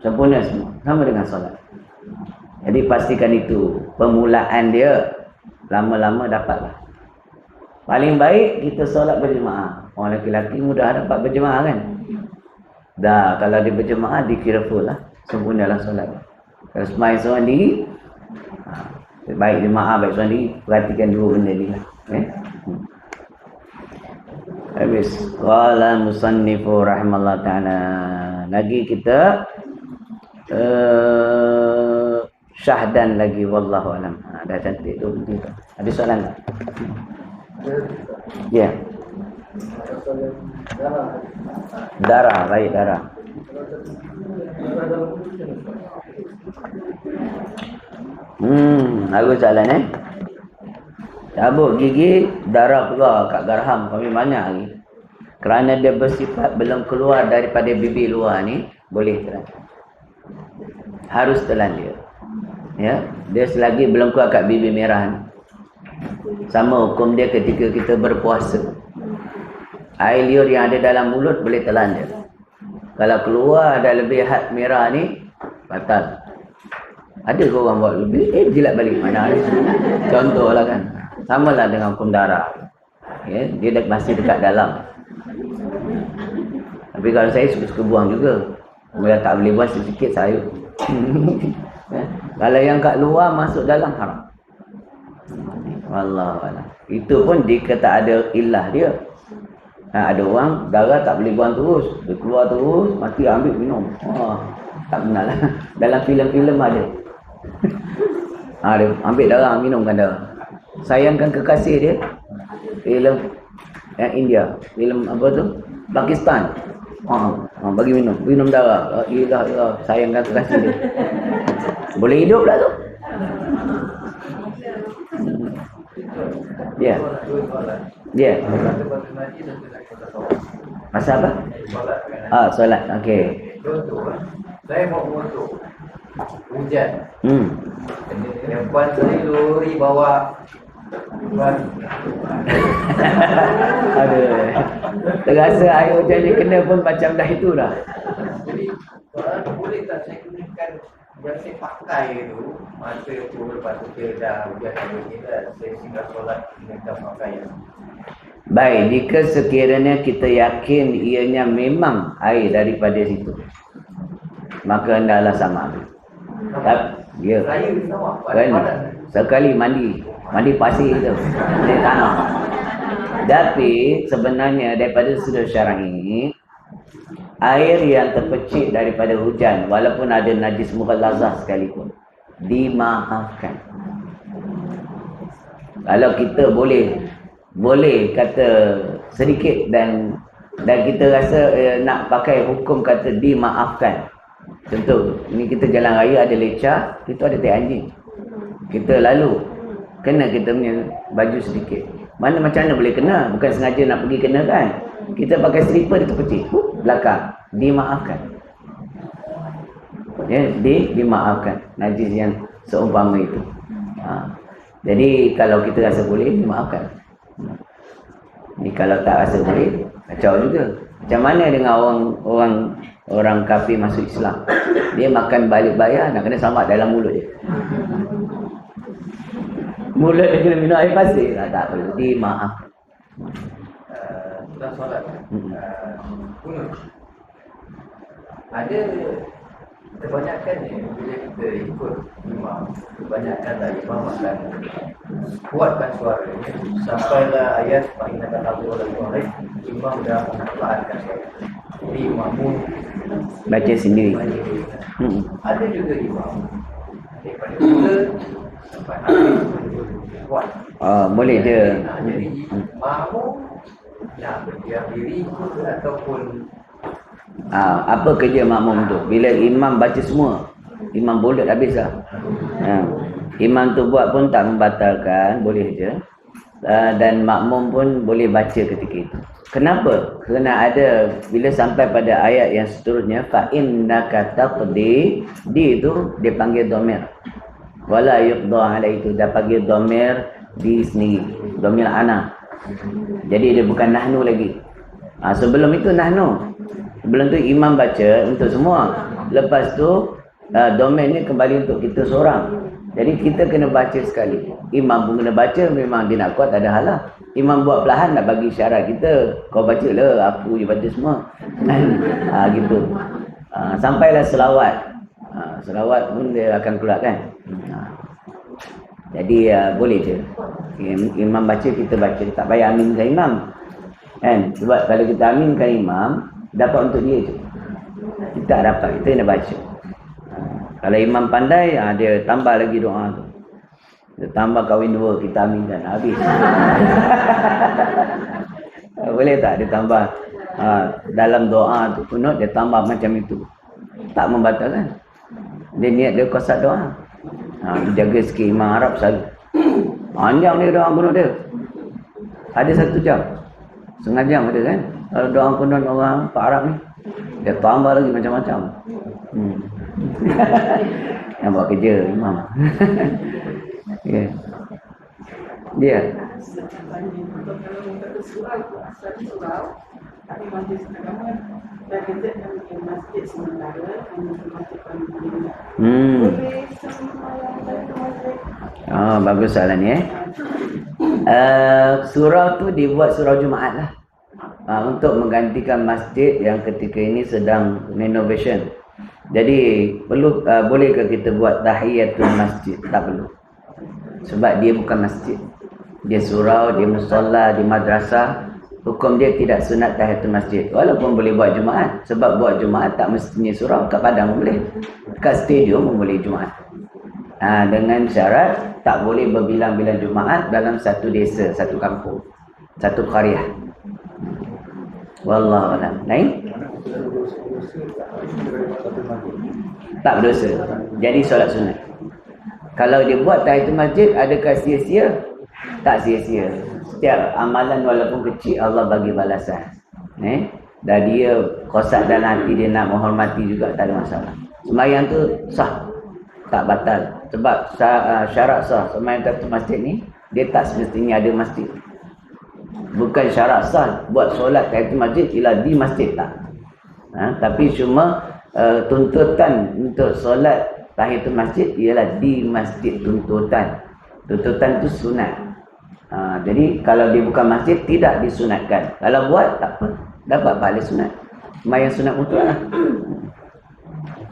Sempurna semua. Sama dengan solat. Jadi pastikan itu. Permulaan dia, lama-lama dapatlah. Paling baik kita solat berjemaah. Orang lelaki mudah dapat berjemaah kan. Dah, kalau dia berjemaah, dikira full lah. Sempurnalah solat. Kalau semai seorang diri, baik jemaah, baik seorang diri, perhatikan dua benda ni lah. Habis. Qala musannifu rahimallahu ta'ala. Lagi kita syahdan lagi, wallahu alam. Dah cantik tu. Ada soalan tak? Ya. Darah, baik darah. Aku soalan cabut gigi, darah keluar kat garham kami banyak lagi. Kerana dia bersifat belum keluar daripada bibir luar ni, boleh telan. Harus telan dia. Ya, dia selagi belum keluar kat bibir merah ni. Sama hukum dia ketika kita berpuasa. Air liur yang ada dalam mulut boleh telan dia. Kalau keluar ada lebih had merah ni, batal. Ada ke orang buat lebih, jilat balik mana ada. Contohlah kan. Sama lah dengan hukum darah. Ya, dia masih dekat dalam. Tapi kalau saya suka-suka buang juga. Bila tak boleh buang sedikit sayur. Ya. Kalau yang kat luar masuk dalam haram. Wallahualam. Itu pun jika tak ada ilah dia. Ada orang darah tak boleh buang terus. Dia keluar terus, mati ambil minum. Tak kenal lah. Dalam filem-filem ada. Dia ambil darah, minumkan darah. Sayangkan kekasih dia. Filem yang India. Filem apa tu? Pakistan. Bagi minum darah. Ilah, sayangkan kekasih dia. Boleh hidup lah tu. Ya. Ya. Masa apa? Solat. Okey. Saya mau untuk hujan. Depan saya lori bawa Aduh. Terasa air hujan ni kena pun macam dah itu dah. Jadi boleh tak saya gunakan yang saya pakai itu masa tu lepas tu dia dah hujan kita saya singgah solat dengan pakaian. Baik, jika sekiranya kita yakin ianya memang air daripada situ, maka hendaklah sama. Ya. Saya sama Kan? Sekali mandi pasir tu, mandi tanah. Tapi sebenarnya daripada sudut syar'i, air yang terpecik daripada hujan walaupun ada najis mughallazah sekalipun dimaafkan. Kalau kita boleh kata sedikit dan kita rasa nak pakai hukum kata dimaafkan. Contoh, ni kita jalan raya ada lecah, kita ada tai anjing. Kita lalu kena kita punya baju sedikit. Mana macam mana boleh kena? Bukan sengaja nak pergi kena kan? Kita pakai slipper dia terpecik. Belakang. Dimaafkan. Ya, dimaafkan. Najis yang seumpama itu. Jadi kalau kita rasa boleh, dimaafkan. Ni kalau tak rasa boleh, kacau juga. Macam mana dengan orang orang kafir masuk Islam. Dia makan balik bayar, nak kena selamat dalam mulut dia. Mulut dia kena minum air pasir. Tak perlu, dimaaf. Tentang solat. Kunut. Ada kebanyakan ni bila kita ikut imam, kebanyakanlah imam akan kuatkan suaranya sampailah ayat fa'inaka tabi'ul al-qur'an, imam dah memperlahankan suara. Jadi makmum Baca sendiri. ada juga imam daripada mula sampai habis kuat. Boleh je. Jadi makmum nak berdiam diri ataupun Apa kerja makmum tu? Bila imam baca semua, imam boleh habis lah. Imam tu buat pun tak membatalkan, boleh je. Dan makmum pun boleh baca ketika itu. Kenapa? Kerana ada, bila sampai pada ayat yang seterusnya, fa'innaka taqdi, di itu dia panggil dhamir. Wala yuqda alaihi, itu dia panggil dhamir di sendiri, dhamir ana. Jadi dia bukan nahnu lagi. Sebelum itu nahnu. Sebelum tu imam baca untuk semua. Lepas tu domain ni kembali untuk kita seorang. Jadi kita kena baca sekali. Imam pun kena baca, memang dia nak kuat tak ada hal lah. Imam buat perlahan nak bagi syarat kita. Kau baca lah, aku je baca semua. Gitu. Sampailah selawat. Selawat pun dia akan keluar kan. Jadi boleh je. Imam baca, kita baca. Tak payah aminkan imam. Kan? Sebab kalau kita aminkan imam, dapat untuk dia je. Kita tak dapat, kita kena baca. Kalau imam pandai, dia tambah lagi doa tu. Dia tambah kahwin dua, kita aminkan. Habis. Boleh tak dia tambah dalam doa tu kunut, dia tambah macam itu. Tak membatalkan. Dia niat dia qasad doa. Jaga sikit imam Arab selalu. Panjang dia doa kunut dia. Ada 1 jam. Setengah jam ada kan. Kalau doa kunut orang Pak Arab ni, dia tambah lagi macam-macam. Yang buat kerja imam. Ya. Dia. Bagus soalan ni surau tu dibuat surau Jumaat lah. Untuk menggantikan masjid yang ketika ini sedang renovation. Jadi perlu bolehkah kita buat tahiyatul masjid? Tak perlu. Sebab dia bukan masjid. Dia surau, dia musalla, dia madrasah. Hukum dia tidak sunat tahiyatul masjid. Walaupun boleh buat Jumaat. Sebab buat Jumaat tak mestinya surau. Kat Padang boleh. Kat stadium pun boleh Jumaat. Dengan syarat tak boleh berbilang-bilang Jumaat dalam satu desa, satu kampung, satu qaryah. Wallahu a'lam. Lain? Tak berdosa. Jadi solat sunat. Kalau dia buat tahiyatul masjid, adakah sia-sia? Tak sia-sia. Setiap amalan walaupun kecil, Allah bagi balasan. Dan dia qasad dalam hati dia nak menghormati juga, tak ada masalah. Sembahyang tu sah. Tak batal. Sebab syarat sah sembahyang tahiyatul masjid ni, dia tak semestinya ada masjid. Bukan syarat sah buat solat tahiyatul masjid ialah di masjid, tak. Tapi cuma tuntutan untuk solat tahiyatul masjid ialah di masjid. Tuntutan tu sunat. Jadi kalau dia bukan masjid, tidak disunatkan. Kalau buat, tak apa, dapat pahala sunat. Sembahyang sunat mutlak lah.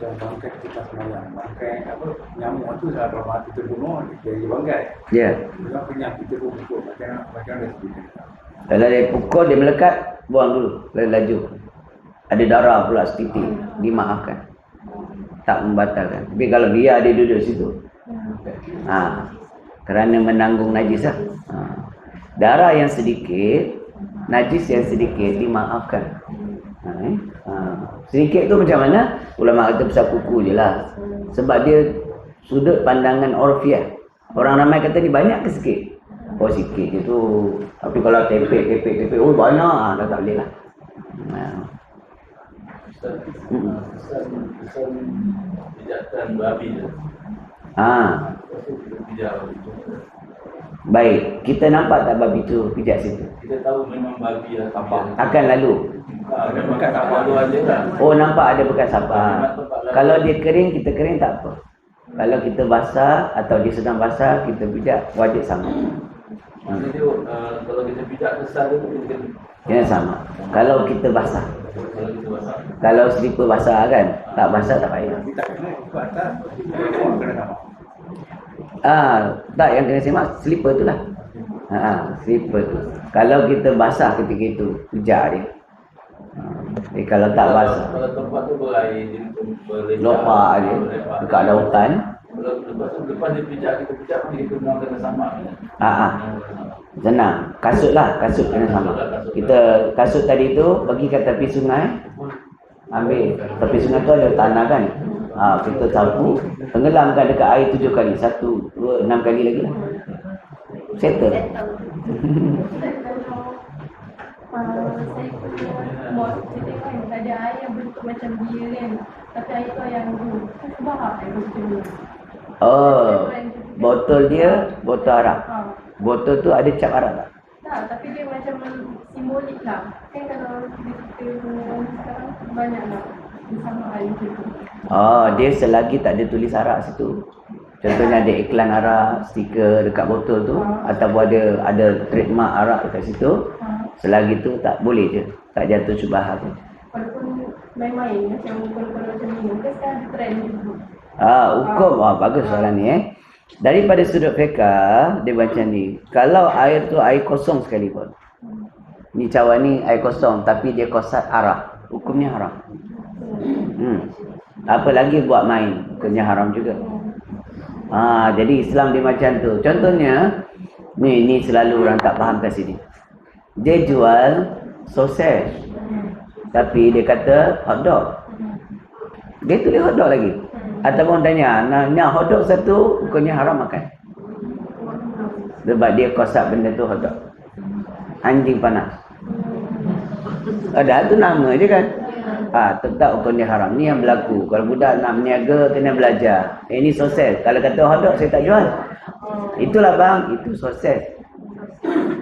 Macam bangkai kita semayang, bangkai apa, nyamuk tu kalau mati terbunuh, dia jadi bangkai. Ya. Dengan penyakit kita pukul, macam mana sebagainya. Kalau dia pukul, dia melekat, buang dulu, laju. Ada darah pula setitik, dimaafkan. Tak membatalkan. Tapi kalau dia ada duduk situ, kerana menanggung najis lah. Darah yang sedikit, najis yang sedikit, dimaafkan. Sedikit tu macam mana? Ulama kata besar kuku je lah. Sebab dia sudut pandangan orfiah. Orang ramai kata ni banyak ke sikit? Oh sikit je tu. Tapi kalau tepek, oh banyak, dah tak boleh lah. Pijakan babi tu. Ah. Pijak Baik, kita nampak tak babi tu pijak situ? Kita tahu memang babi lah. Akan lalu. Ada bekas apa tu aja lah. Oh, nampak ada bekas apa. Kalau dia kering, kita kering tak apa. Kalau kita basah atau dia sedang basah, kita pijak, wajib sama. Maksudnya dia, kalau kita pijak besar tu kita Kena sama. Kalau kita basah. kalau kita basah. Kalau slipper basah kan, tak basah tak payah. Tapi tak kena ikut atas, orang kena sama. Tak, yang kena semak slipper tu lah. Slipper tu. Kalau kita basah ketika itu, pijak dia. Kalau tak basah, Kalau tempat tu berair, dia berlepak. lopak je dekat lautan. Kalau lepas dia pijak, kita pijak pun kita memang kena sama. Senang. Kasut lah, kasut kena sama. Kita kasut tadi tu pergi ke tepi sungai, ambil tepi sungai tu ada tanah kan. Kita sapu, tenggelamkan dekat air 7 kali. 1, 2, 6 kali lagi lah. Settle. Saya punya mod, saya tengok kan ada air yang bentuk macam bia kan. Tapi air tu yang bahak air macam ni. Botol dia botol arak. Botol tu ada cap arak tak? Tak, tapi dia macam simbolik lah. Kan kalau kita punya sekarang banyak lah sama air macam tu. Dia selagi tak ada tulis arak situ. Contohnya ada iklan arak, stiker dekat botol tu, ataupun ada trademark arak dekat situ. Selagi tu tak boleh je, tak jatuh syubhat tu. Walaupun main-main macam kalau macam ni, kan sekarang trend tu. Hukum, bagus soalan ni Daripada sudut fiqah, dia macam ni. Kalau air tu air kosong sekalipun. Ni cawan ni air kosong, tapi dia kosat arak. Hukumnya haram. Apa lagi buat main, hukumnya haram juga. Jadi Islam dia macam tu. Contohnya, ni selalu orang tak faham kat sini. Dia jual sosis, tapi dia kata hotdog. Dia tulis hotdog lagi. Ataupun tanya, nak hotdog satu, hukumnya haram makan. Sebab dia kosak benda tu hotdog. Anjing panas. Ada tu nama je kan. Tetap hukumnya haram. Ni yang berlaku. Kalau budak nak berniaga, kena belajar. Ini sosis. Kalau kata hotdog, saya tak jual. Itulah bang, itu sosis.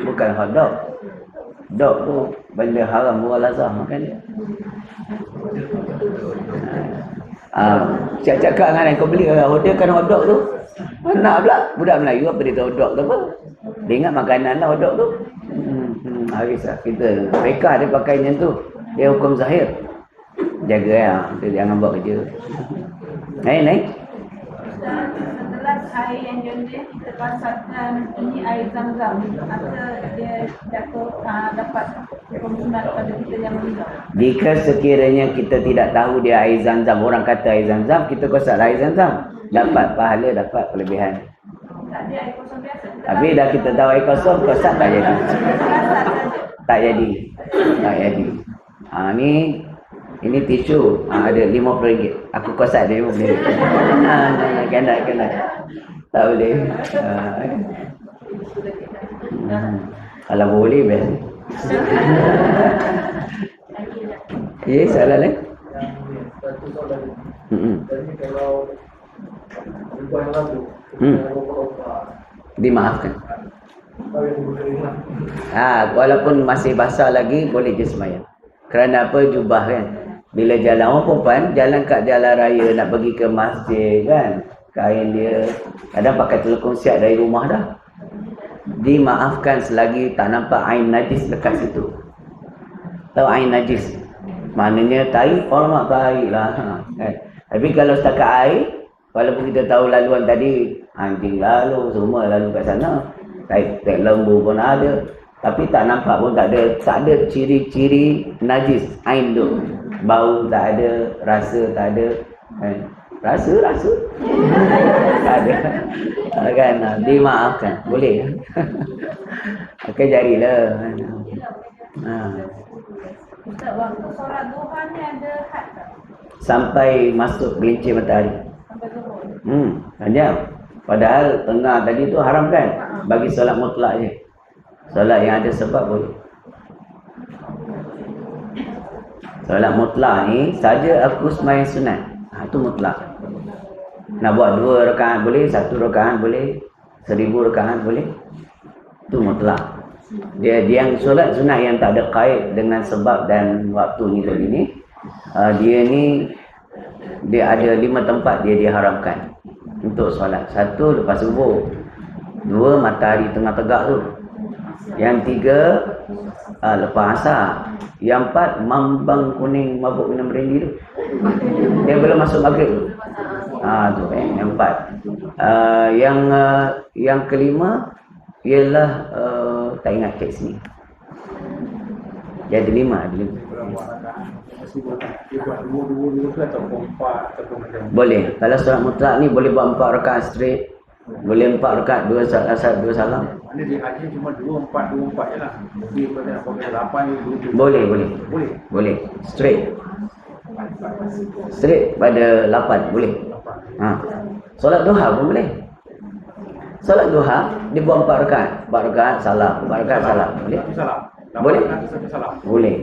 Bukan hotdog. Dog tu benda haram, buah lazah makan dia. Siap cakap dengan kau beli hotel kan hotdog tu. Nak pula budak Melayu apa dia tahu hotdog tu apa. Dia ingat makanan lah hotdog tu. Habislah kita mereka dia pakai macam tu. Dia hukum zahir. Jaga ya, jangan buat kerja. Naik. Setelah air yang jernih kita pasangkan ini air zam-zam atau dia dapat kemudahan pada kita yang minum. Jika sekiranya kita tidak tahu dia air zam-zam, orang kata air zam-zam, kita kosak air zam-zam, dapat pahala, dapat kelebihan. Tak dia air kosong biasa. Tapi dah kita tahu air kosong, kosak tak jadi. Tak jadi. Ini tisu, ada RM50. Aku kosak dia RM50. Kena. Tak boleh. Kalau boleh best. Salah lain. Satu soalan. Jadi kalau lepas yang lalu, Dimaafkan. kalau yang berkering lah. Walaupun masih basah lagi, boleh je semayang. Kerana apa? Jubah kan. Bila jalan orang perempuan, jalan kat jalan raya nak pergi ke masjid kan. Kain dia kadang pakai telekung siap dari rumah dah. Dimaafkan selagi tak nampak ain najis dekat situ. Tahu ain najis? Maknanya tahi, orang tahi lah. Tapi kalau setakat air, walaupun kita tahu laluan tadi, anjing lalu, semua lalu kat sana. Tai lembu pun ada. Tapi tak nampak pun tak ada ciri-ciri najis ain tu. Bau tak ada, rasa tak ada. Rasa tak ada. Kan, dimaafkan. Boleh. Okey, jarilah. Ustaz, waktu solat duha ni ada had tak? Sampai masuk gelincir matahari. Sampai zuhur. Panjang. Padahal tengah tadi tu haram kan? Bagi solat mutlak je. Solat yang ada sebab boleh. Solat mutlak ni saja aku sembahyang sunat. Itu mutlak. Nak buat 2 rakaat boleh, 1 rakaat boleh, 1000 rakaat boleh. Itu mutlak. Dia yang solat sunat yang tak ada kait dengan sebab dan waktu ni tadi ni, dia ni dia ada 5 tempat dia diharamkan untuk solat. 1 lepas subuh, 2 matahari tengah tegak tu, yang 3 lepas asar, yang 4 mambang kuning mabuk minum brandy tu, dia belum masuk maghrib tu. Tu yang 4. Yang kelima ialah tak ingat teks ni. Dia ada 5, ada 5. Dia buat dua ke atau 4 ataupun macam Boleh. Kalau solat mutlak ni boleh buat 4 rakaat straight. Boleh 4 rakaat 2 asar 2 salam. mana dia haji cuma 24 je lah. Jadi pada nak pakai 8 ni 2. Boleh. Boleh. Straight pada 8 boleh. Solat duha pun boleh. Solat duha dia buat 4 rakaat. 4 rakaat salam, 4 rakaat salam. Boleh? Salam. Boleh? Salam. Boleh.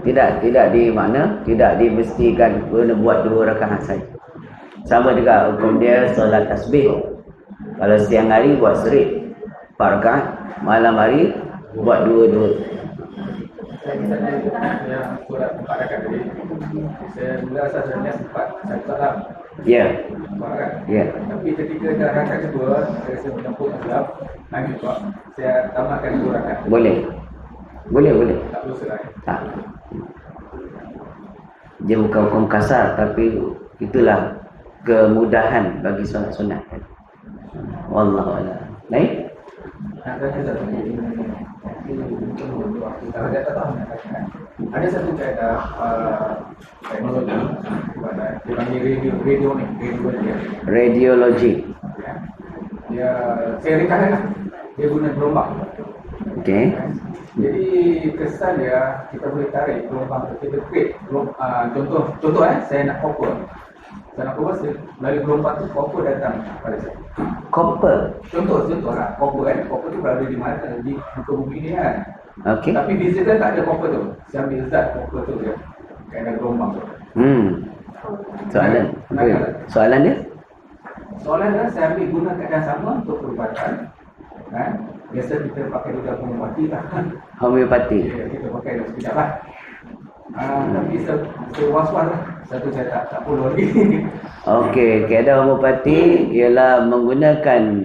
Tidak di mana? Tidak dimestikan kena buat 2 rakaat saja. Sama juga hukum dia solat tasbih. Kalau siang hari buat straight 4 rakaat, malam hari buat 2. Yang solat 4 rakaat tadi, saya mula asal sebenarnya sempat saya salam. Ya. Ya. Tapi ketika dah rakaat kedua, saya rasa menyambut azab, nangis kok. Saya tamatkan 2 rakaat. Boleh. Tak perlu serai. Tak. Dia bukan hukum kasar, tapi itulah kemudahan bagi solat sunat. Wallahu a'lam. Baik? Ada satu kaedah teknologi dia panggil radio ni. Radiologi. Dia saya ringkaskan lah. Dia guna gelombang. Okey. Jadi kesan dia kita boleh tarik gelombang kita create contoh saya nak copper. Saya nak copper melalui gelombang tu copper datang pada saya. Copper. Contoh lah copper copper tu berada di mana di muka bumi ni kan. Okey. Tapi visitor tak ada copper tu. Saya ambil zat copper tu dia. Kena gelombang tu. Soalan. Okay. Soalan dia? Soalan dia saya ambil guna keadaan sama untuk perubatan. Kan? Biasa kita pakai duda homeopati lah. Homeopati. Kita pakai dah sekejap lah. Tapi saya was-was lah. Satu saya tak follow lagi. Okey, kaedah homeopati ialah menggunakan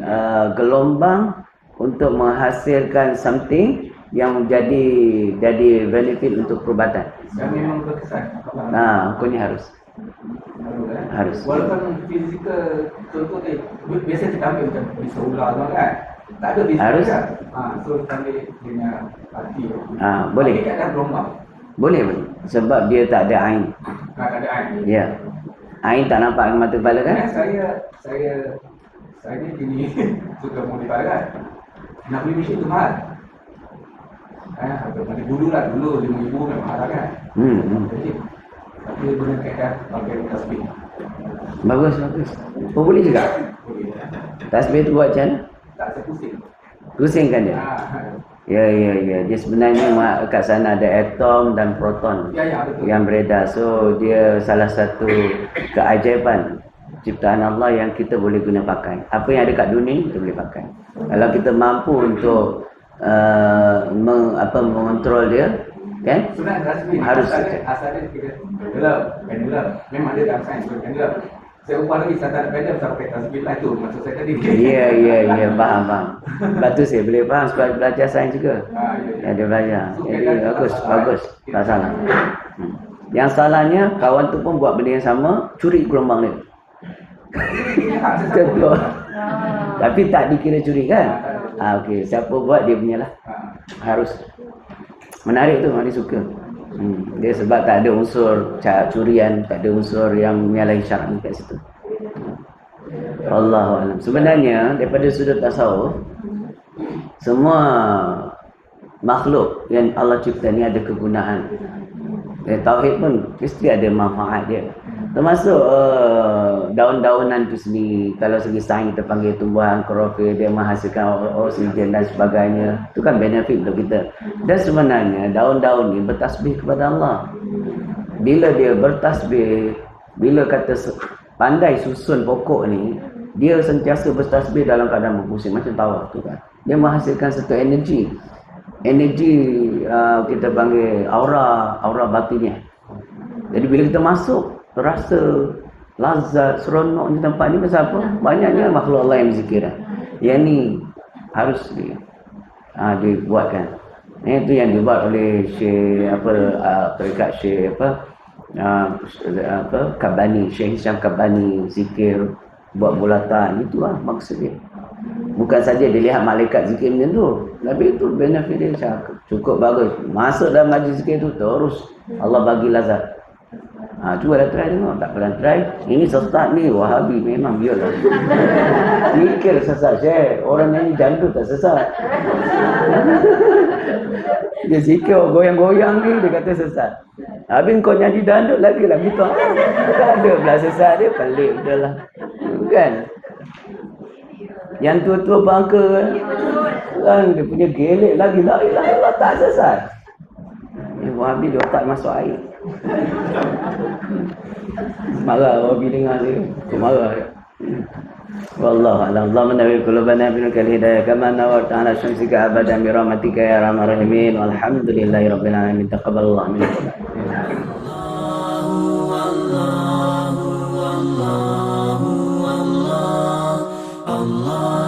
gelombang untuk menghasilkan something yang jadi benefit untuk perubatan. Saya memang berkesan. Hukumnya harus. Harus. Walaupun fizikal contoh ni biasa kita ambil macam pisau ular tu kan. Tak ada fizikal Harus. kan. So kita ambil dengan hati. Boleh. Tapi ada gelombang. Boleh. Sebab dia tak ada ain. Tak ada air. Ya. Ain tak nampak dengan mata kepala kan? Saya ni kini suka modify kan. Nak beli mesin tu mahal. Macam dulu 5,000 memang mahal kan. Jadi tapi guna kaedah pakai tasbih. Bagus. Boleh juga. Tasbih tu buat macam mana? Tak saya pusing. Pusingkan dia. Ya. Dia sebenarnya kat sana ada atom dan proton Betul. yang beredar. So dia salah satu keajaiban ciptaan Allah yang kita boleh guna pakai. Apa yang ada kat dunia kita boleh pakai. Kalau kita mampu untuk mengontrol dia, kan? Sunat tasbih Harus asalnya kita pendulum. Memang ada dalam sains pendulum. Saya ubah lagi saya tak ada pendulum saya pakai tasbih lah tu maksud saya tadi. Ya, faham. Sebab tu saya boleh faham sebab belajar sains juga. Ya. Dia belajar. Jadi bagus. Tak salah. Yang salahnya kawan tu pun buat benda yang sama, curi gelombang dia. Betul. Tapi tak dikira curi kan? Okey, siapa buat dia punya lah. Harus. Menarik tu, Mari suka. Dia sebab tak ada unsur curian, tak ada unsur yang menyalahi syarak kat situ. Allahuakbar. Sebenarnya daripada sudut tasawuf, semua makhluk yang Allah cipta ni ada kegunaan. Tauhid pun mesti ada manfaat dia. Termasuk daun-daunan tu sendiri. Kalau segi sains kita panggil tumbuhan klorofil, dia menghasilkan oksigen dan sebagainya. Itu kan benefit untuk kita. Dan sebenarnya daun-daun ni bertasbih kepada Allah. Bila dia bertasbih, bila kata pandai susun pokok ni, dia sentiasa bertasbih dalam keadaan berpusing macam tawaf tu kan. dia menghasilkan satu energi. Energi kita panggil aura batinnya. Jadi bila kita masuk, terasa lazat, seronok di tempat ni. Pasal apa? Banyaknya makhluk Allah yang berzikir. Yang ni harus dibuatkan. Itu yang dibuat oleh Syekh Tarikat Syekh Kabani, Syekh Hisham Kabani, zikir buat bulatan. Itulah maksud dia. Bukan saja dilihat malaikat zikir macam tu, tapi itu benefit dia cukup bagus. Masuk dalam majlis zikir tu terus Allah bagi lazat. Cuba dah try tengok. Tak pernah try. Ini sesat ni, Wahabi memang biarlah. Zikir sesat, Syekh. Orang nyanyi janggut tak sesat. Dia zikir goyang-goyang ni, dia kata sesat. Habis kau nyanyi dandut lagi lah gitu. Tak ada pula sesat dia, pelik betul lah. Kan? Yang tua-tua bangka kan, dia punya gelek lagi. La ilaha illallah, tak sesat. Wahabi dia otak masuk air. Marah Wahabi dengar dia. Dia marah dia. Wallahu a'lam. Allahumma nawwir qulubana bi nuril hidayah kama nawwarta ala syamsika abadan bi rahmatika ya arhamar rahimin. Walhamdulillahi rabbil alamin. Taqabbalallahu minkum. Allah